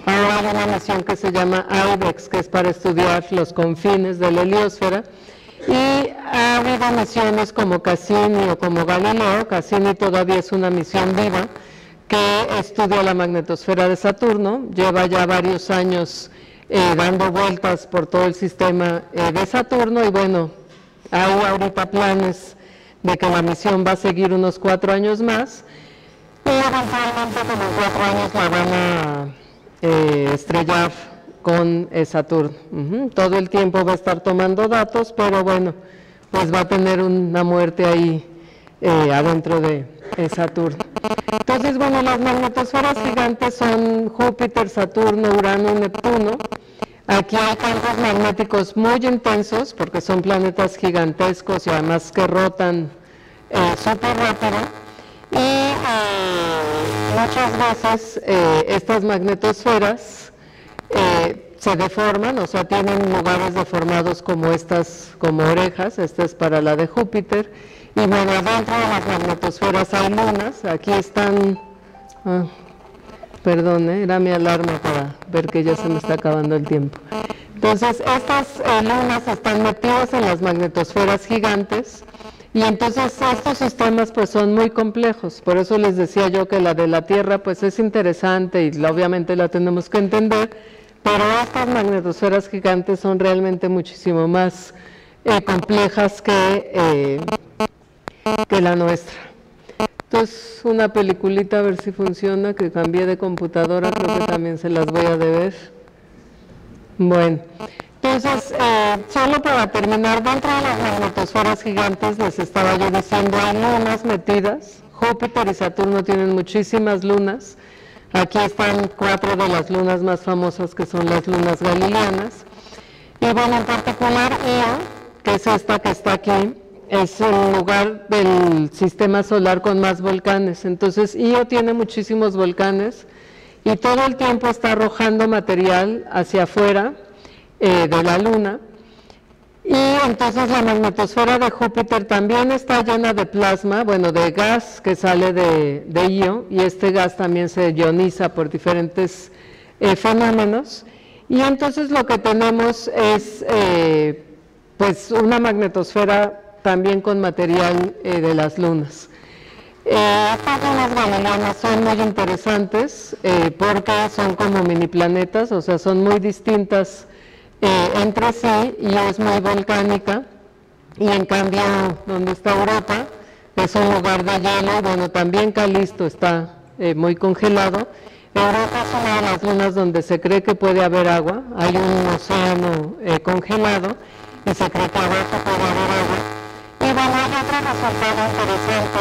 Ahora hay una misión que se llama IBEX, que es para estudiar los confines de la heliosfera. Y ha habido misiones como Cassini o como Galileo. Cassini todavía es una misión viva que estudia la magnetosfera de Saturno, lleva ya varios años dando vueltas por todo el sistema de Saturno, y bueno, hay ahorita planes de que la misión va a seguir unos 4 años más, y eventualmente como 4 años la van a estrellar con Saturno. Todo el tiempo va a estar tomando datos, pero bueno, pues va a tener una muerte ahí adentro de Saturno. Entonces, bueno, las magnetosferas gigantes son Júpiter, Saturno, Urano y Neptuno. Aquí hay campos magnéticos muy intensos porque son planetas gigantescos y además que rotan súper rápido. Y muchas veces estas magnetosferas se deforman, o sea, tienen lugares deformados como estas, como orejas. Esta es para la de Júpiter. Y bueno, dentro de las magnetosferas hay lunas. Aquí están Perdón, era mi alarma para ver que ya se me está acabando el tiempo. Entonces, estas lunas están metidas en las magnetosferas gigantes y entonces estos sistemas pues son muy complejos. Por eso les decía yo que la de la Tierra pues es interesante y obviamente la tenemos que entender, pero estas magnetosferas gigantes son realmente muchísimo más complejas que la nuestra. Entonces, una peliculita a ver si funciona, que cambié de computadora, creo que también se las voy a deber. Bueno, entonces, solo para terminar, dentro de las magnetosferas gigantes, les estaba yo diciendo, hay lunas metidas. Júpiter y Saturno tienen muchísimas lunas. Aquí están 4 de las lunas más famosas, que son las lunas galileanas. Y bueno, en particular Io, que es esta que está aquí, es el lugar del sistema solar con más volcanes. Entonces, Io tiene muchísimos volcanes y todo el tiempo está arrojando material hacia afuera de la Luna. Y entonces la magnetosfera de Júpiter también está llena de plasma, bueno, de gas que sale de Io, y este gas también se ioniza por diferentes fenómenos. Y entonces lo que tenemos es pues una magnetosfera también con material de las lunas. Estas lunas galileanas son muy interesantes porque son como mini planetas, o sea, son muy distintas entre sí y es muy volcánica. Y en cambio, donde está Europa, es un lugar de hielo, bueno, también Calisto está muy congelado. Europa es una de las lunas donde se cree que puede haber agua, hay un océano congelado y se cree que abajo puede haber agua. Y bueno, hay otro resultado interesante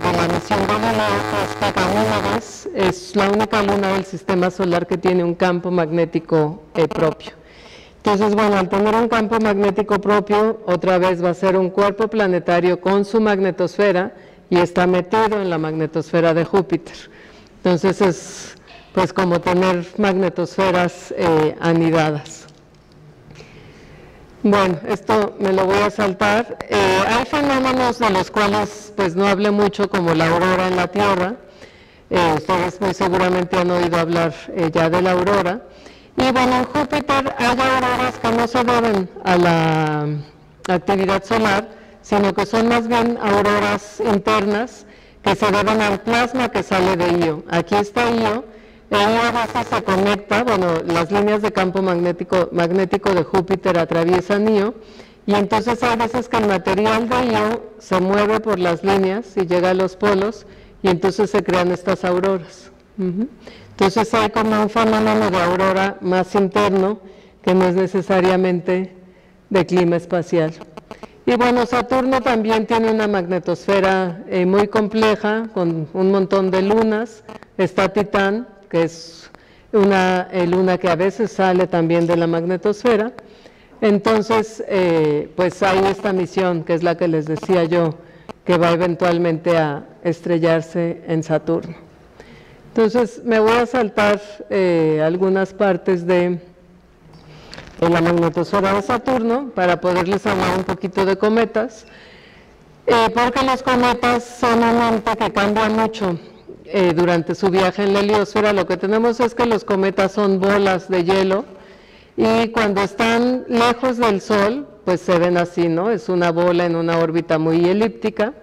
de la misión Galileo, que es que Ganímedes es la única luna del sistema solar que tiene un campo magnético propio. Entonces, bueno, al tener un campo magnético propio, otra vez va a ser un cuerpo planetario con su magnetosfera y está metido en la magnetosfera de Júpiter. Entonces es pues como tener magnetosferas anidadas. Bueno, esto me lo voy a saltar. Hay fenómenos de los cuales pues no hablé mucho, como la aurora en la Tierra. Ustedes muy seguramente han oído hablar ya de la aurora. Y bueno, en Júpiter hay auroras que no se deben a la actividad solar, sino que son más bien auroras internas que se deben al plasma que sale de Io. Aquí está Io. Io a veces se conecta, bueno, las líneas de campo magnético de Júpiter atraviesan Io, y entonces hay veces que el material de Io se mueve por las líneas y llega a los polos, y entonces se crean estas auroras. Entonces hay como un fenómeno de aurora más interno, que no es necesariamente de clima espacial. Y bueno, Saturno también tiene una magnetosfera muy compleja, con un montón de lunas. Está Titán, que es una luna que a veces sale también de la magnetosfera. Entonces, pues hay esta misión, que es la que les decía yo, que va eventualmente a estrellarse en Saturno. Entonces, me voy a saltar algunas partes de la magnetosfera de Saturno para poderles hablar un poquito de cometas, porque los cometas son un ente que cambia mucho durante su viaje en la heliosfera. Lo que tenemos es que los cometas son bolas de hielo y cuando están lejos del Sol, pues se ven así, ¿no? Es una bola en una órbita muy elíptica.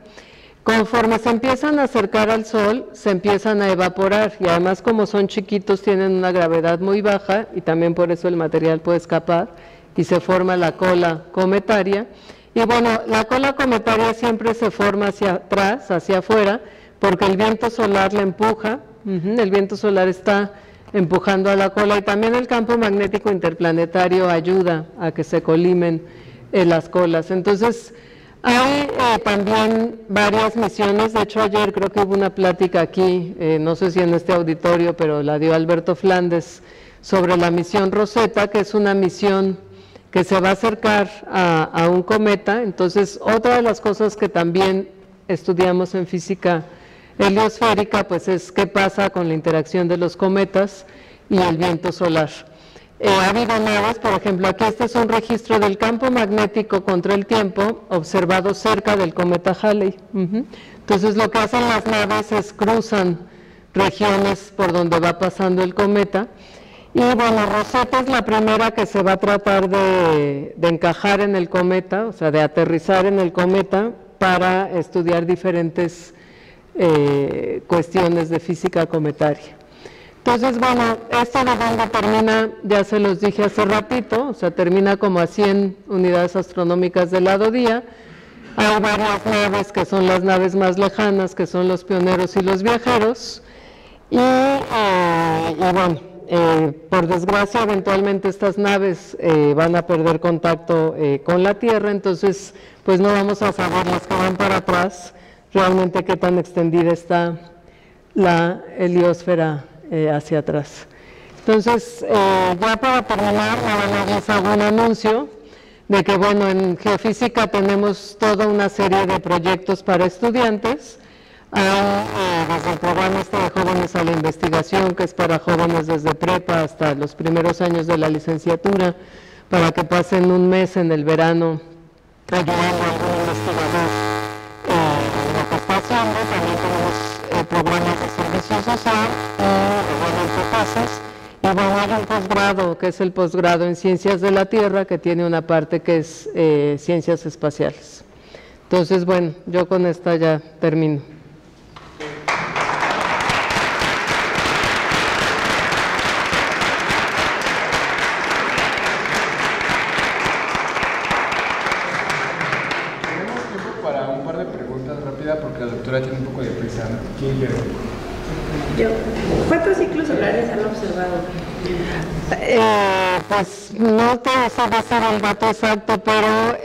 Conforme se empiezan a acercar al Sol, se empiezan a evaporar y además como son chiquitos tienen una gravedad muy baja y también por eso el material puede escapar y se forma la cola cometaria. Y bueno, la cola cometaria siempre se forma hacia atrás, hacia afuera, porque el viento solar la empuja, el viento solar está empujando a la cola y también el campo magnético interplanetario ayuda a que se colimen las colas. Entonces, hay también varias misiones. De hecho ayer creo que hubo una plática aquí, no sé si en este auditorio, pero la dio Alberto Flandes, sobre la misión Rosetta, que es una misión que se va a acercar a un cometa. Entonces otra de las cosas que también estudiamos en física heliosférica pues es qué pasa con la interacción de los cometas y el viento solar. Ha habido naves, por ejemplo, aquí este es un registro del campo magnético contra el tiempo observado cerca del cometa Halley. Entonces lo que hacen las naves es cruzan regiones por donde va pasando el cometa. Y bueno, Rosetta es la primera que se va a tratar de encajar en el cometa, o sea, de aterrizar en el cometa para estudiar diferentes cuestiones de física cometaria. Entonces, bueno, esto de donde termina, ya se los dije hace ratito, o sea, termina como a 100 unidades astronómicas del lado día. Hay varias naves que son las naves más lejanas, que son los pioneros y los viajeros. Y bueno, por desgracia, eventualmente estas naves van a perder contacto con la Tierra, entonces, pues no vamos a saber las que van para atrás, realmente qué tan extendida está la heliosfera hacia atrás. Entonces, ya para terminar, nada más les hago un anuncio de que, bueno, en geofísica tenemos toda una serie de proyectos para estudiantes. Desde el programa de Jóvenes a la Investigación, que es para jóvenes desde prepa hasta los primeros años de la licenciatura, para que pasen un mes en el verano ayudando a algún investigador en lo que está haciendo. También tenemos programas de servicio social y pases. Y bueno, hay un posgrado, que es el posgrado en Ciencias de la Tierra, que tiene una parte que es Ciencias Espaciales. Entonces, bueno, yo con esta ya termino. Porque la doctora tiene un poco de prisa. ¿Quién quiere? Yo. ¿Cuántos ciclos solares han observado? Pues no te sé decir el dato exacto, pero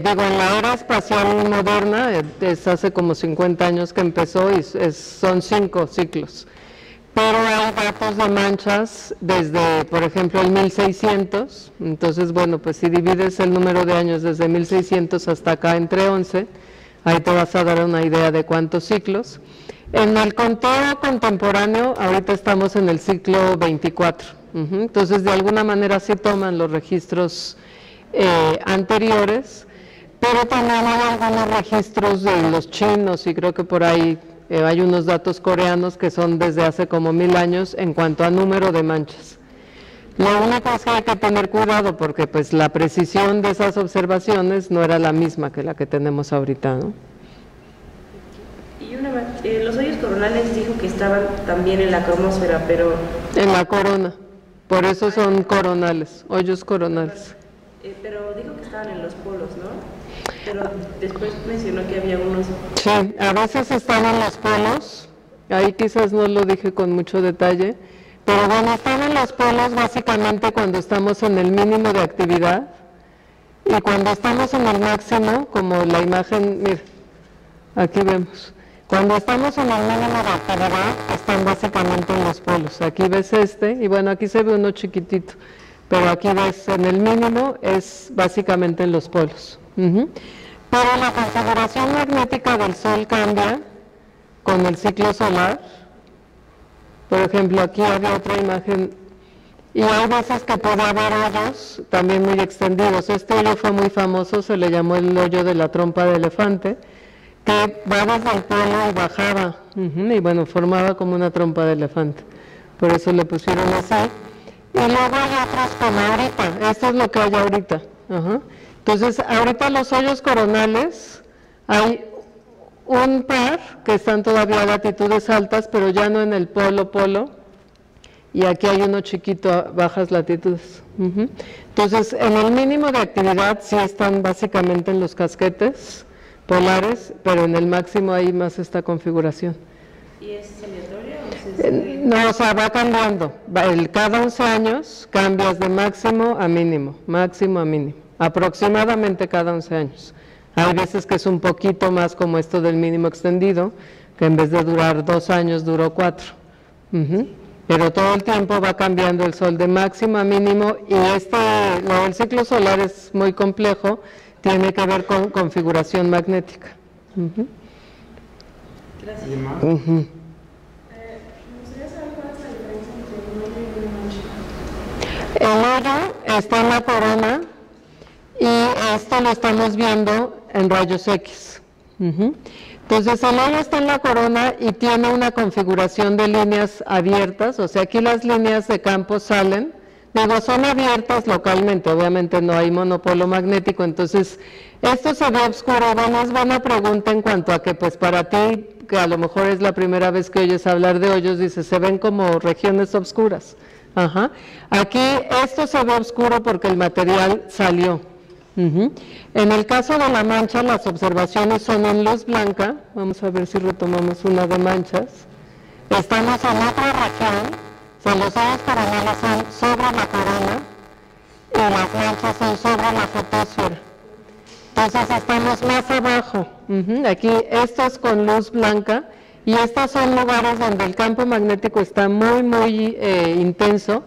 digo, en la era espacial moderna, es hace como 50 años que empezó y son 5 ciclos. Pero hay datos de manchas desde, por ejemplo, el 1600. Entonces, bueno, pues si divides el número de años desde 1600 hasta acá entre 11, ahí te vas a dar una idea de cuántos ciclos. En el conteo contemporáneo, ahorita estamos en el ciclo 24. Entonces, de alguna manera sí toman los registros anteriores, pero también hay algunos registros de los chinos y creo que por ahí hay unos datos coreanos que son desde hace como 1000 años en cuanto a número de manchas. Lo único es que hay que tener cuidado porque pues la precisión de esas observaciones no era la misma que la que tenemos ahorita, ¿no? Y los hoyos coronales dijo que estaban también en la cromosfera, pero... En la corona, por eso son coronales, hoyos coronales. Pero dijo que estaban en los polos, ¿no? Pero después mencionó que había unos... Sí, a veces están en los polos, ahí quizás no lo dije con mucho detalle, pero bueno, están en los polos básicamente cuando estamos en el mínimo de actividad y cuando estamos en el máximo, como la imagen, mira, aquí vemos, cuando estamos en el mínimo de actividad están básicamente en los polos. Aquí ves y bueno, aquí se ve uno chiquitito, pero aquí ves en el mínimo es básicamente en los polos. Pero la configuración magnética del Sol cambia con el ciclo solar. Por ejemplo, aquí había otra imagen, y hay veces que puede haber hoyos también muy extendidos. Este hoyo fue muy famoso, se le llamó el hoyo de la trompa de elefante, que va desde el polo y bajaba, y bueno, formaba como una trompa de elefante. Por eso le pusieron así. Y luego hay otros como ahorita, esto es lo que hay ahorita. Entonces, ahorita los hoyos coronales, hay un par que están todavía a latitudes altas, pero ya no en el polo, y aquí hay uno chiquito a bajas latitudes. Entonces, en el mínimo de actividad sí están básicamente en los casquetes polares, pero en el máximo hay más esta configuración. ¿Y es aleatorio? No, o sea, va cambiando. Cada 11 años cambias de máximo a mínimo, aproximadamente cada 11 años. Hay veces que es un poquito más como esto del mínimo extendido, que en vez de durar 2 años, duró 4. Pero todo el tiempo va cambiando el Sol de máximo a mínimo, y el ciclo solar es muy complejo, tiene que ver con configuración magnética. Gracias. ¿Y más? Me gustaría saber cuál es la diferencia entre un hoyo y una mancha. El hoyo está en la corona, y esto lo estamos viendo en rayos X. Entonces el hoyo está en la corona y tiene una configuración de líneas abiertas, o sea, aquí las líneas de campo salen, digo, son abiertas localmente, obviamente no hay monopolo magnético, entonces esto se ve oscuro. Bueno, es buena pregunta en cuanto a que pues para ti, que a lo mejor es la primera vez que oyes hablar de hoyos, dices, se ven como regiones oscuras. Ajá. Aquí esto se ve oscuro porque el material salió. En el caso de la mancha, las observaciones son en luz blanca. Vamos a ver si retomamos una de manchas. Estamos en otra región, o sea, los hoyos coronales son sobre la corona y las manchas son sobre la fotosfera. Entonces estamos más abajo. Aquí esto es con luz blanca y estos son lugares donde el campo magnético está muy intenso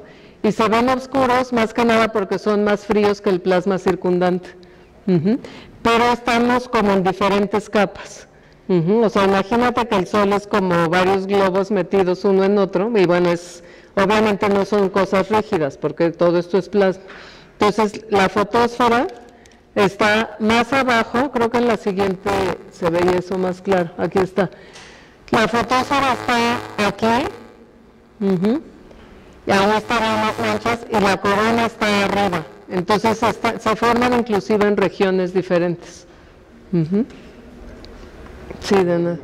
y se ven oscuros más que nada porque son más fríos que el plasma circundante. Pero estamos como en diferentes capas. O sea, imagínate que el Sol es como varios globos metidos uno en otro y bueno, obviamente no son cosas rígidas porque todo esto es plasma. Entonces la fotosfera está más abajo, creo que en la siguiente se ve eso más claro, aquí está. La fotosfera está aquí, y ahí están las manchas y la corona está arriba. Entonces se forman inclusive en regiones diferentes. Sí, de nada.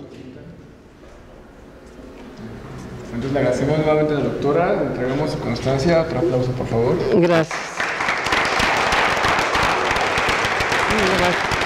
Entonces le agradecemos nuevamente a la doctora, le entregamos su constancia. Otro aplauso, por favor. Gracias. Gracias.